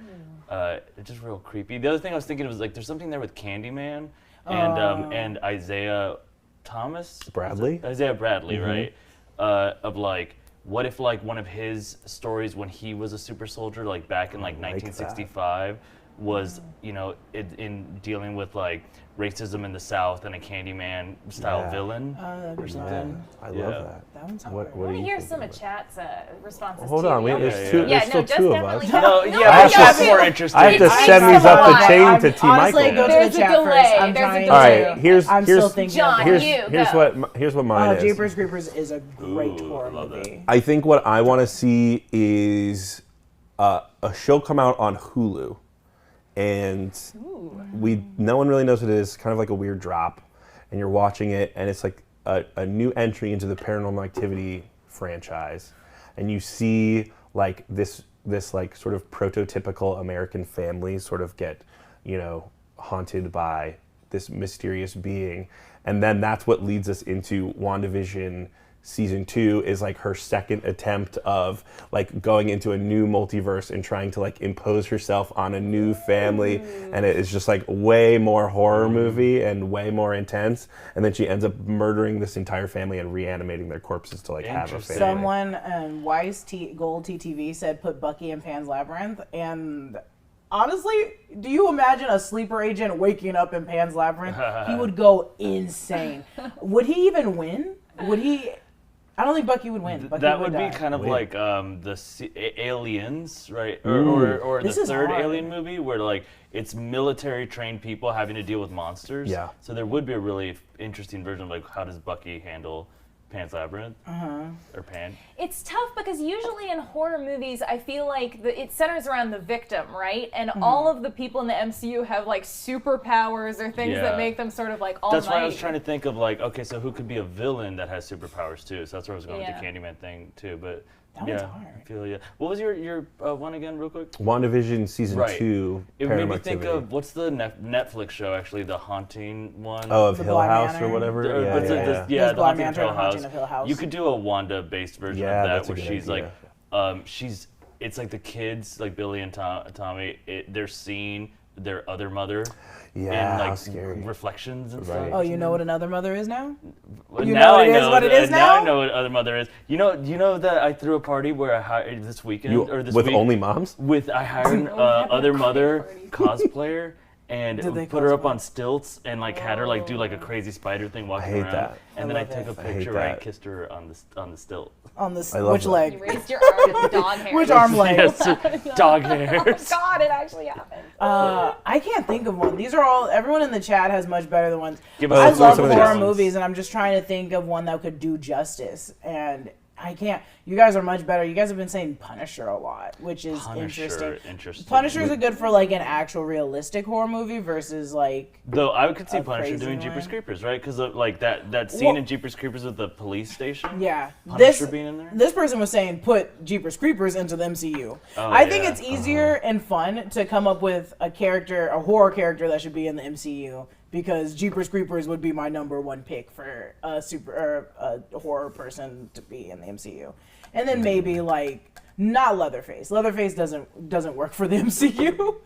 It's just real creepy. The other thing I was thinking was like there's something there with Candyman and Isaiah Thomas Bradley, right? Of like, what if like one of his stories when he was a super soldier, like back in like 1965, was in dealing with like racism in the South and a Candyman style villain or something. I love that. That one's What I want do to you hear think some of about chat's responses. Hold to on, you. there's still Just two of definitely- us. No, I but have that's more interesting. I have to send these up the chain to T. Honestly, Michael. go to There's the a chat delay. first. I'm There's a trying delay. to. All right, I'm still thinking. John, about it. here's what mine is. Jeepers Creepers is a great horror movie. I think what I want to see is a show come out on Hulu, and no one really knows what it is. Kind of like a weird drop, and you're watching it, and it's like a new entry into the Paranormal Activity franchise, and you see like this like sort of prototypical American family sort of get, haunted by this mysterious being, and then that's what leads us into WandaVision. Season 2 is like her second attempt of like going into a new multiverse and trying to like impose herself on a new family, and it is just like way more horror movie and way more intense, and then she ends up murdering this entire family and reanimating their corpses to like have a family. Someone, Weiss Gold TTV said put Bucky in Pan's Labyrinth, and honestly, do you imagine a sleeper agent waking up in Pan's Labyrinth? He would go insane. Would he even win? Would he? I don't think Bucky would win. That would be kind of like Aliens, right? Or the third Alien movie where like it's military trained people having to deal with monsters. Yeah. So there would be a really interesting version of like how does Bucky handle Pan's Labyrinth or Pan. It's tough because usually in horror movies, I feel like it centers around the victim, right? And all of the people in the MCU have like superpowers or things that make them sort of like all That's why I was trying to think of like, okay, so who could be a villain that has superpowers too? So that's where I was going with the Candyman thing too. But that one's hard. I feel What was your one again, real quick? WandaVision season 2. It made me think of what's the Netflix show actually, the haunting one. Oh, of The Hill Bly House Manor? or whatever. There's the Bly Haunting of Manor Hill and Haunting of Hill House. You could do a Wanda-based version of that that's a where good she's idea. like, it's like the kids, like Billy and Tommy. They're seeing their other mother. Yeah, and like how scary. Reflections and Right. stuff. Oh, you know what another mother is now? Well, You now know I know what it is now now? I know what other mother is. You know that I threw a party where I hired this weekend or this with week only moms? I hired other mother cosplayer and Did they put her up cosplay? on stilts and like had her like do like a crazy spider thing walking hate around. that. And I then I love took it. a I hate picture where I that. kissed her on the stilt. On this, I love which that. leg? You raised your arm with dog hair. Which arm length? Yes, dog hairs. God, it actually happened. I can't think of one. These are all. Everyone in the chat has much better than ones. Give I us love some of the horror ones. movies, and I'm just trying to think of one that could do justice. And I can't. You guys are much better. You guys have been saying Punisher a lot, which is interesting. Punishers are good for like an actual realistic horror movie versus like. Though I could see a Punisher crazy doing one. Jeepers Creepers, right? Because like that scene in Jeepers Creepers with the police station. Yeah, Punisher being in there. This person was saying put Jeepers Creepers into the MCU. Oh, I think yeah. it's easier and fun to come up with a horror character that should be in the MCU, because Jeepers Creepers would be my number one pick for a horror person to be in the MCU. And then maybe like not Leatherface. Leatherface doesn't work for the MCU,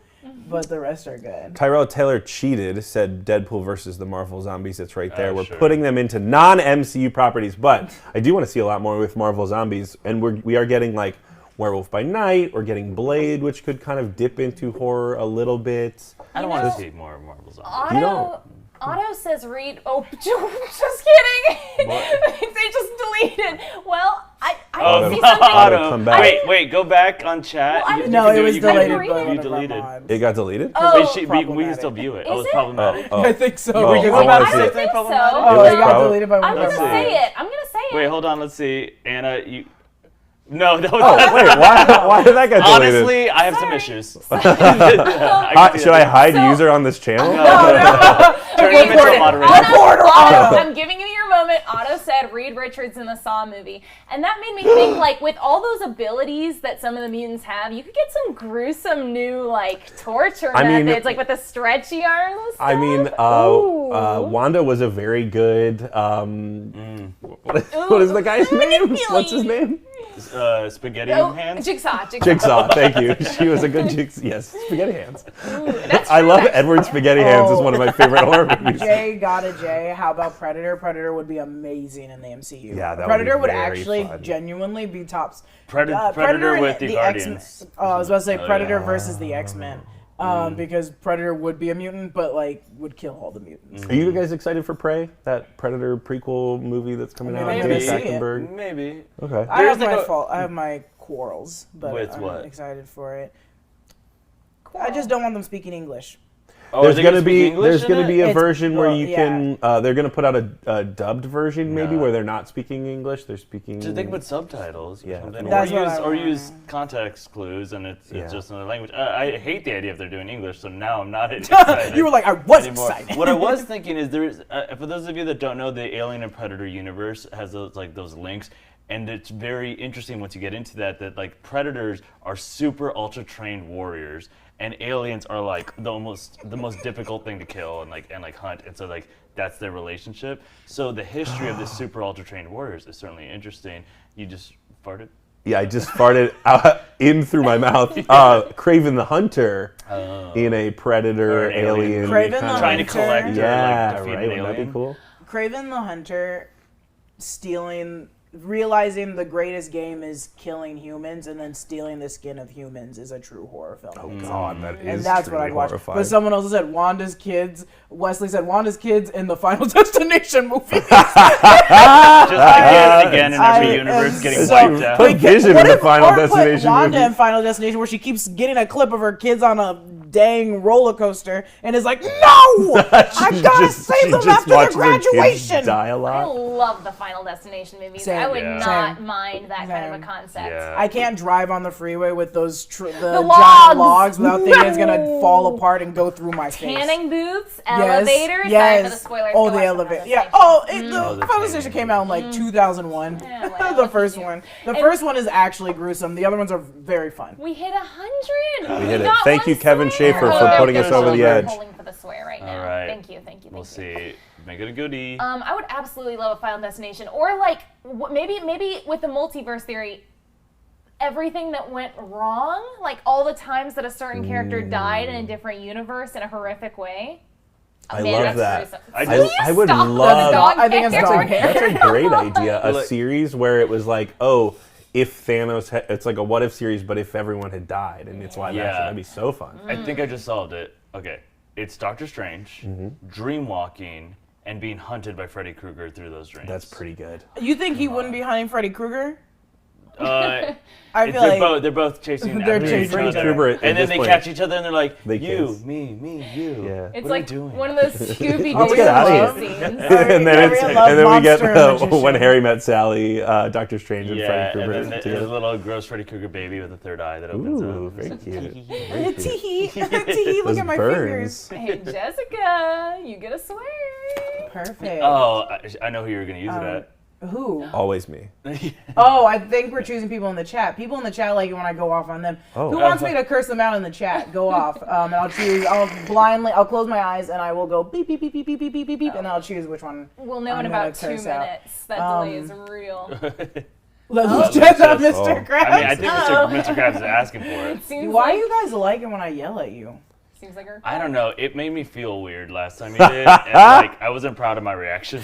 but the rest are good. Tyrell Taylor cheated, said Deadpool versus the Marvel Zombies. It's right there. We're Sure. putting them into non-MCU properties, but I do want to see a lot more with Marvel Zombies, and we are getting like Werewolf by Night. We're getting Blade, which could kind of dip into horror a little bit. I don't want to see more Marvel Zombies. You don't. Otto says read. Oh, just kidding. What? They just deleted. Well, I Oh, see something. Otto, come back. Wait, go back on chat. Well, I You didn't- can No, do it was you can deleted do by by one You of our deleted. mods. It got deleted? Oh, Wait, we can problematic. still view it. Is It was it? problematic. I think so. Oh, because I of wanna my- see it. I don't think so. Oh, was it got probably- deleted by one I'm of gonna our say mods. it. I'm gonna say it. Wait, hold on. Let's see. Anna, you. No, that was Oh, wait, why did that get deleted? honestly, I have some issues. Should I hide So- user on this channel? Turn him into a moderator. Otto, I'm giving you your moment. Otto said Reed Richards in the Saw movie. And that made me think, like, with all those abilities that some of the mutants have, you could get some gruesome new, like, torture methods, like with the stretchy arms and stuff. I mean, Ooh. Wanda was a very good. What is the guy's name? What's his name? Spaghetti Oh, hands. Jigsaw. Jigsaw. Thank you. She was a good Jigsaw. Yes, Spaghetti Hands. Ooh, that's I true, love actually. Edward Spaghetti Hands. Is one of my favorite horror movies. Jay got a J. How about Predator? Predator would be amazing in the MCU. Yeah, that would Predator be would very actually fun. genuinely be tops. Predator and with the X-Men. Guardians. I was about to say Oh, Predator yeah. versus the X-Men. Because Predator would be a mutant, but like would kill all the mutants. Are you guys excited for Prey? That Predator prequel movie that's coming I out. mean, on maybe. James See it. Stackenberg. Maybe. Okay. I have There's my like a- fault. I have my quarrels, but With I'm what? excited for it. I just don't want them speaking English. Oh, there's are they gonna gonna be speak English there's in gonna it? be a It's- version where well, you yeah. can. They're gonna put out a dubbed version maybe Yeah. where they're not speaking English. They're speaking. Just think about subtitles or Yeah. something. That's or what use I or want. use context clues, and it's Yeah. just another language. I hate the idea if they're doing English, so now I'm not excited. You were like, I was anymore. excited. What I was thinking is there's for those of you that don't know, the Alien and Predator universe has those links. And it's very interesting once you get into that like predators are super ultra trained warriors, and aliens are like the most difficult thing to kill and hunt, and so like that's their relationship. So the history of the super ultra trained warriors is certainly interesting. You just farted. Yeah, I just farted out in through my mouth. Kraven the Hunter in a predator Or an alien alien. movie, Kraven kind the of- trying to Hunter. collect or Yeah, like defeat right. an Wouldn't that alien. be cool? Craven the Hunter realizing the greatest game is killing humans and then stealing the skin of humans is a true horror film. Oh God, that is And that's what truly I'd watch. horrifying. But someone else said Wanda's kids. Wesley said Wanda's kids in the Final Destination movie. Just again in every I universe am getting so- wiped out. Put Vision in What the if- Final or put Destination Wanda movie. in Final Destination where she keeps getting a clip of her kids on a dang roller coaster and is like, no, I gotta save them after their graduation. Die a I lot. love the Final Destination movies. Same. I would Yeah. not Same. mind that kind of a Same. concept. Yeah. I can't drive on the freeway with those The giant logs. logs without thinking it's gonna fall apart and go through my face. Tanning booths, Yes, elevators. yes. Sorry for the spoilers. Oh, Go the watch elevator. Final Yeah. Destination. Oh, Oh, the the Final tanning Destination came out in like 2001. Yeah, well, The look first at you. one. The And- first one is actually gruesome. The other ones are very fun. We hit 100. We hit it. got Thank one you, Kevin swear. Schaefer, for there putting we us go. over the We're edge. Pulling for the swear right now. All right. Thank you. We'll see. Make it a goodie. I would absolutely love a Final Destination, or like maybe with the multiverse theory, everything that went wrong, like all the times that a certain character died in a different universe in a horrific way. I Man, love that's that. gruesome. I Please I would stop love- with dog I think it's hair. dog hair. That's a great idea. A Like- series where it was like, oh, if Thanos, it's like a what if series, but if everyone had died, and it's live Yeah. action, that'd be so fun. I think I just solved it. Okay. It's Doctor Strange, dream walking, and being hunted by Freddy Krueger through those dreams. That's pretty good. You think he wouldn't be hunting Freddy Krueger? They're, I feel like they're both chasing They're after chasing each each other. other. At And then this they point, catch each other and they're like, they you, kiss. me, you. Yeah. It's What are we like doing? one of those Scooby Let's Doo get outta here. love scenes. and then Gary, I love and then we get Monster Magician. when Harry met Sally, Doctor Strange and Yeah, Freddy and Krueger then there's a together. little gross Freddy Krueger baby with a third eye that opens Ooh, up. very cute. Tee-hee. Tee-hee, look Those at my burns. fingers. Hey Jessica, you get a swear. Perfect. Oh, I know who you're going to use it Who? Always me. at. Oh, I think we're choosing people in the chat. People in the chat like it when I go off on them. Oh. Who wants me to curse them out in the chat? Go off. And I'll close my eyes and I will go beep, beep, beep, beep, beep, beep, beep, beep, beep, and I'll choose which one. We'll know I'm in gonna about 2 curse out. minutes. That delay is real. Let's check out just- Mr. oh. Krabs. I mean, I think Mr. Krabs is asking for it. Seems Why like, do you guys like it when I yell at you? Seems like her. I don't know. It made me feel weird last time you did. And, like, I wasn't proud of my reaction.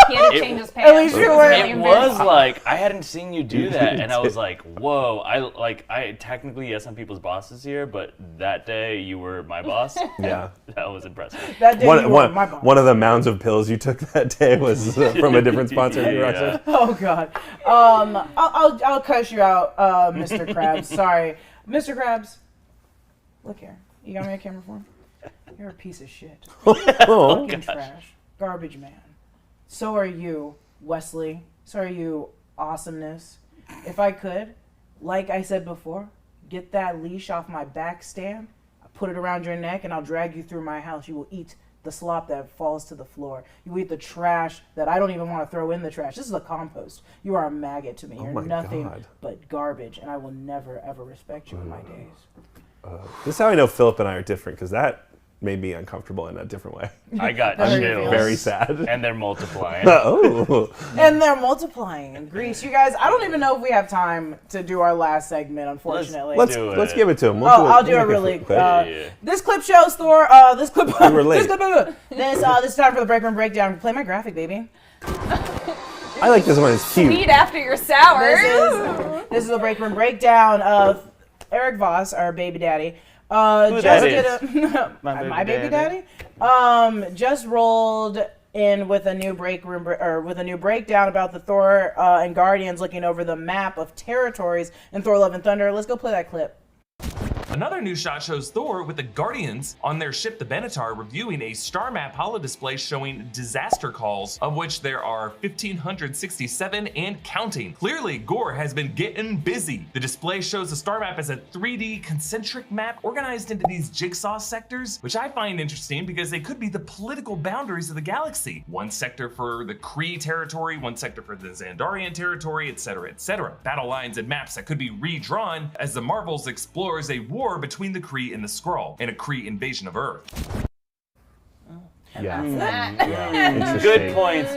He had to change his pants. At least you were- It was like, I hadn't seen you do that. And I was like, whoa. I technically, yes, I'm people's bosses here, but that day you were my boss. Yeah. That was impressive. That day you were my boss. One of the mounds of pills you took that day was from a different sponsor. Yeah. Oh God. I'll cuss you out, Mr. Krabs. Sorry, Mr. Krabs. Look here. You got me a camera for him? You're a piece of shit. Oh, Fucking trash. Garbage man. So are you, Wesley. So are you, awesomeness. If I could, like I said before, get that leash off my back stand, put it around your neck, and I'll drag you through my house. You will eat the slop that falls to the floor. You will eat the trash that I don't even want to throw in the trash. This is the compost. You are a maggot to me. You're my nothing God. but garbage, and I will never, ever respect you in my days. This is how I know Philip and I are different, because that made me uncomfortable in a different way. I got Very chills. Very sad. And they're multiplying. Oh. And they're multiplying in Greece. You guys, I don't even know if we have time to do our last segment, unfortunately. Let's Do let's it. give it to him. I'll do we'll it make really quick. quick. Yeah. This clip shows Thor. This clip. were late. This is time for the Breakroom breakdown. Play my graphic, baby. I like this one. It's cute. Eat after you're sour. This is the Breakroom breakdown of Eric Voss, our baby daddy. Who Just that did is? a My baby baby daddy. Just rolled in with a new with a new breakdown about the Thor and Guardians looking over the map of territories in Thor: Love and Thunder. Let's go play that clip. Another new shot shows Thor with the Guardians on their ship the Benatar reviewing a star map holodisplay showing disaster calls, of which there are 1,567 and counting. Clearly, Gore has been getting busy. The display shows the star map as a 3D concentric map organized into these jigsaw sectors, which I find interesting because they could be the political boundaries of the galaxy. One sector for the Kree territory, one sector for the Xandarian territory, etc., etc. Battle lines and maps that could be redrawn as the Marvels explores a war between the Kree and the Skrull, and a Kree invasion of Earth. Yeah. Yeah. Good points.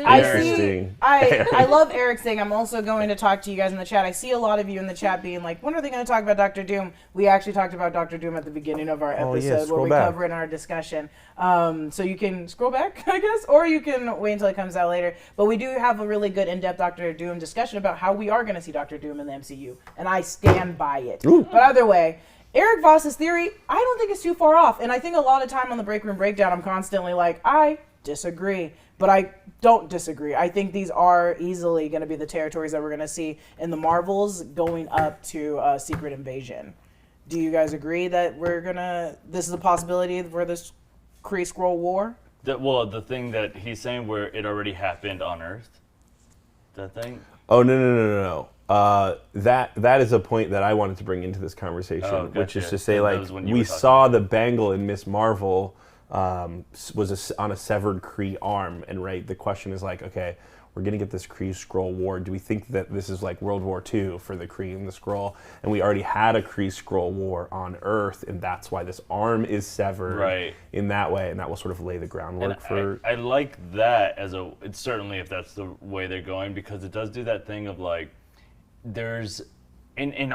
I love Eric saying, I'm also going to talk to you guys in the chat. I see a lot of you in the chat being like, when are they going to talk about Doctor Doom? We actually talked about Doctor Doom at the beginning of our episode where we cover it in our discussion. So you can scroll back, I guess, or you can wait until it comes out later. But we do have a really good in-depth Doctor Doom discussion about how we are going to see Doctor Doom in the MCU. And I stand by it. Ooh. But either way, Eric Voss's theory, I don't think it's too far off. And I think a lot of time on the Breakroom Breakdown, I'm constantly like, I disagree. But I don't disagree. I think these are easily going to be the territories that we're going to see in the Marvels going up to Secret Invasion. Do you guys agree that this is a possibility for this Kree Skrull war? The thing that he's saying where it already happened on Earth? That thing? Oh, no. That is a point that I wanted to bring into this conversation, which is to say, like, we saw the bangle in Miss Marvel was on a severed Kree arm, and the question is like, okay, we're gonna get this Kree Skrull war. Do we think that this is like World War II for the Kree and the Skrull, and we already had a Kree Skrull war on Earth, and that's why this arm is severed in that way, and that will sort of lay the groundwork for. I like that it's certainly if that's the way they're going, because it does do that thing of like, there's in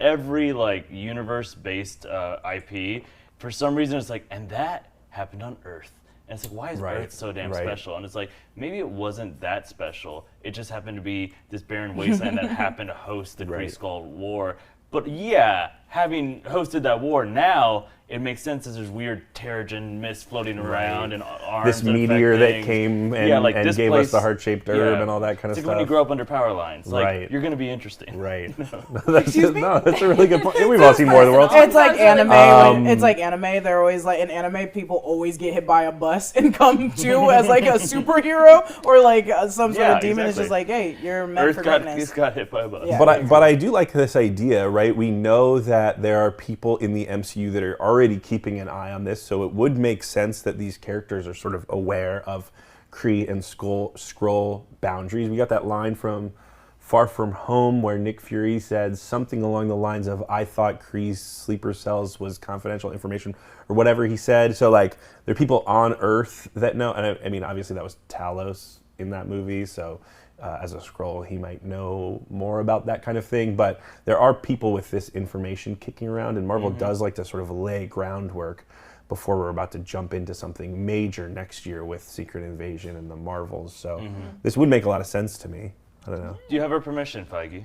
every like universe-based IP, for some reason it's like, and that happened on Earth. And it's like, why is Earth so damn special? And it's like, maybe it wasn't that special. It just happened to be this barren wasteland that happened to host the Kree Skrull War. But yeah, having hosted that war now, it makes sense as there's weird Terrigen mist floating around and arms. This meteor that came and gave us the heart-shaped herb and all that kind of stuff. It's stuff. like when you grow up under power lines. Like, you're going to be interesting. Right. That's a really good point. Yeah, we've all seen War of the Worlds. It's like anime. It's like anime. They're always like, in anime, people always get hit by a bus and come to as like a superhero or like some sort of demon. Exactly. It's just like, hey, you're meant for greatness. Got hit by a bus. Yeah. But I do like this idea, right? We know that there are people in the MCU that are already keeping an eye on this, so it would make sense that these characters are sort of aware of Kree and Skrull boundaries. We got that line from Far From Home where Nick Fury said something along the lines of, I thought Kree's sleeper cells was confidential information, or whatever he said. So like, there are people on Earth that know, and I mean, obviously that was Talos in that movie, so as a Skrull, he might know more about that kind of thing, but there are people with this information kicking around, and Marvel does like to sort of lay groundwork before we're about to jump into something major next year with Secret Invasion and the Marvels, so this would make a lot of sense to me. I don't know. Do you have our permission, Feige?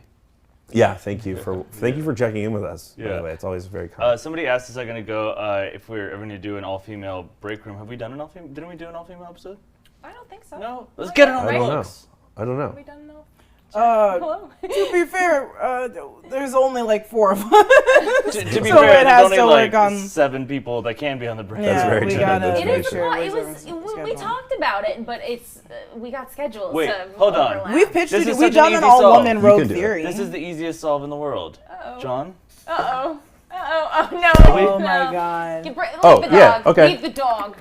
Yeah, thank you for checking in with us, by the way. It's always very kind. Somebody asked a second ago if we're ever going to do an all-female break room. Have we done an all-female? Didn't we do an all-female episode? I don't think so. No? Let's get it on the books. I don't know. We done enough? Hello? To be fair, there's only like 4 of us. To be fair, there's only like 7 people that can be on the break. That's very true. We talked about it, but we got schedules. Wait, hold on. We've pitched it. We've done an all-woman rogue theory. This is the easiest solve in the world. John? Uh-oh. Oh no! Oh my God! Leave the dog. Okay. Leave the dog.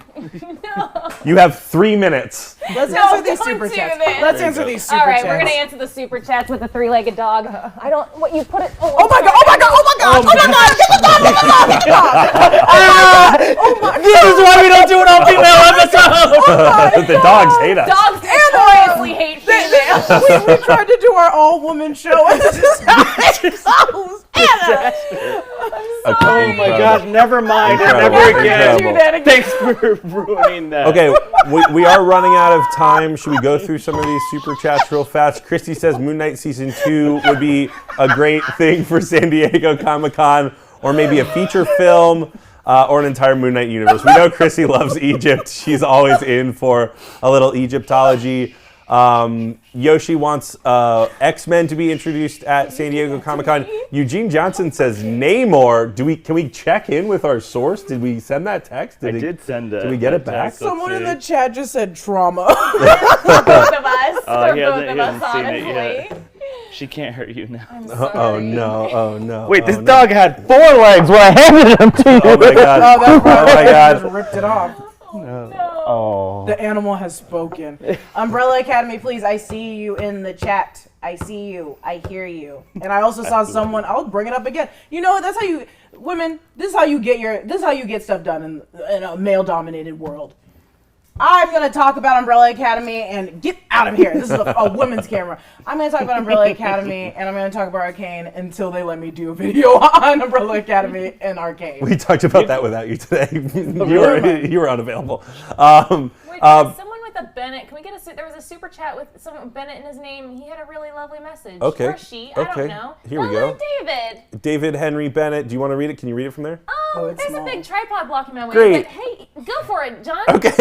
No. You have 3 minutes. Let's answer these super chats. Let's answer these super chats. All right, we're gonna answer the super chats with the 3-legged dog. I don't. What you put it? Oh my God! Oh my God! Oh my God! Oh my God! Get the dog! Oh my God! This is why we don't do an all-female episode. The dogs hate us. Dogs notoriously hate females. We tried to do our all-woman show, and this is how it goes. Oh my God! Never mind. Never again. Do that again. Thanks for ruining that. Okay, we are running out of time. Should we go through some of these super chats real fast? Christy says Moon Knight Season 2 would be a great thing for San Diego Comic-Con, or maybe a feature film, or an entire Moon Knight universe. We know Chrissy loves Egypt. She's always in for a little Egyptology. Yoshi wants X-Men to be introduced at San Diego Comic-Con. Eugene Johnson says Namor. Can we check in with our source? Did we send that text? I did send it. Did we get it back? Someone in the chat just said trauma. Both of us. He hasn't seen it yet. She can't hurt you now. Oh no! Oh no! Wait, this dog had 4 legs when I handed him to you. Oh my god! Oh, my god! Just ripped it off. Oh. The animal has spoken. Umbrella Academy, please. I see you in the chat. I see you. I hear you. And I also saw someone. I'll bring it up again. You know, that's how you women. This is how you get stuff done in a male-dominated world. I'm going to talk about Umbrella Academy and get out of here. This is a women's camera. I'm going to talk about Umbrella Academy and I'm going to talk about Arcane until they let me do a video on Umbrella Academy and Arcane. We talked about that without you today. you were unavailable. Wait, someone with a Bennett. Can we get there was a super chat with someone with Bennett in his name. He had a really lovely message. Okay. Or she. I don't know. Here we go. David. David Henry Bennett. Do you want to read it? Can you read it from there? There's small. a big tripod blocking my way. Great. But hey, go for it, John. Okay.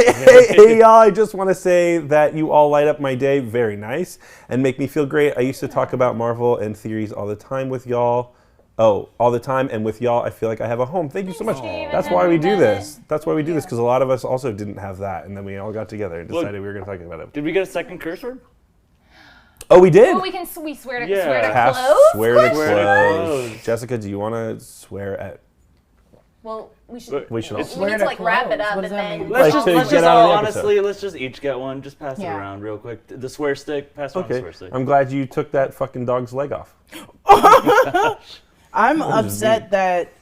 Hey, y'all. I just want to say that you all light up my day very nice and make me feel great. I used to talk about Marvel and theories all the time with y'all. Oh, all the time. And with y'all, I feel like I have a home. Thank you so much. That's why we do this. That's why we do this, because a lot of us also didn't have that. And then we all got together and decided we were going to talk about it. Did we get a second curse word? Oh, we did? Oh, we swear to Have close? swear to Swear to close. close. Jessica, do you want to swear at... Well, we should. We should all We swear. need to like wrap it up What and does that then. mean? Let's Like, to just get out all of the episode. honestly, let's just each get one. Just pass it Yeah. around real quick. The swear stick, pass around the Okay. swear stick. I'm glad you took that fucking dog's leg off. I'm upset that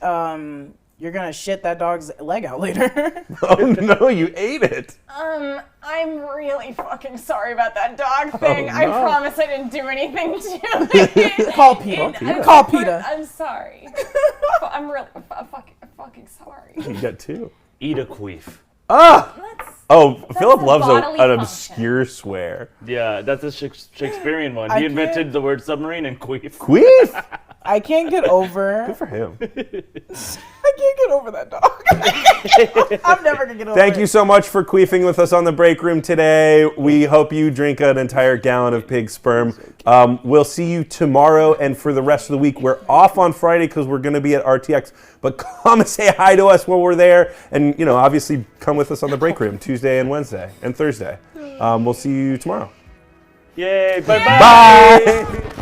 you're going to shit that dog's leg out later. Oh, no, you ate it. I'm really fucking sorry about that dog thing. I no. promise I didn't do anything to it. Call PETA. Call PETA. I'm sorry. I'm really fucking sorry. You got 2. Eat a queef. Ah! Let's. Oh, Philip a loves bodily an function. obscure swear. Yeah, that's a Shakespearean one. I He can't- invented the word submarine and queef. Queef? I can't get over. Good for him. I can't get over that dog. I'm never gonna get over it. Thank you so much for queefing with us on the break room today. We hope you drink an entire gallon of pig sperm. We'll see you tomorrow, and for the rest of the week, we're off on Friday because we're going to be at RTX. But come and say hi to us while we're there, and obviously come with us on the break room Tuesday and Wednesday and Thursday. We'll see you tomorrow. Yay! Bye-bye! Bye.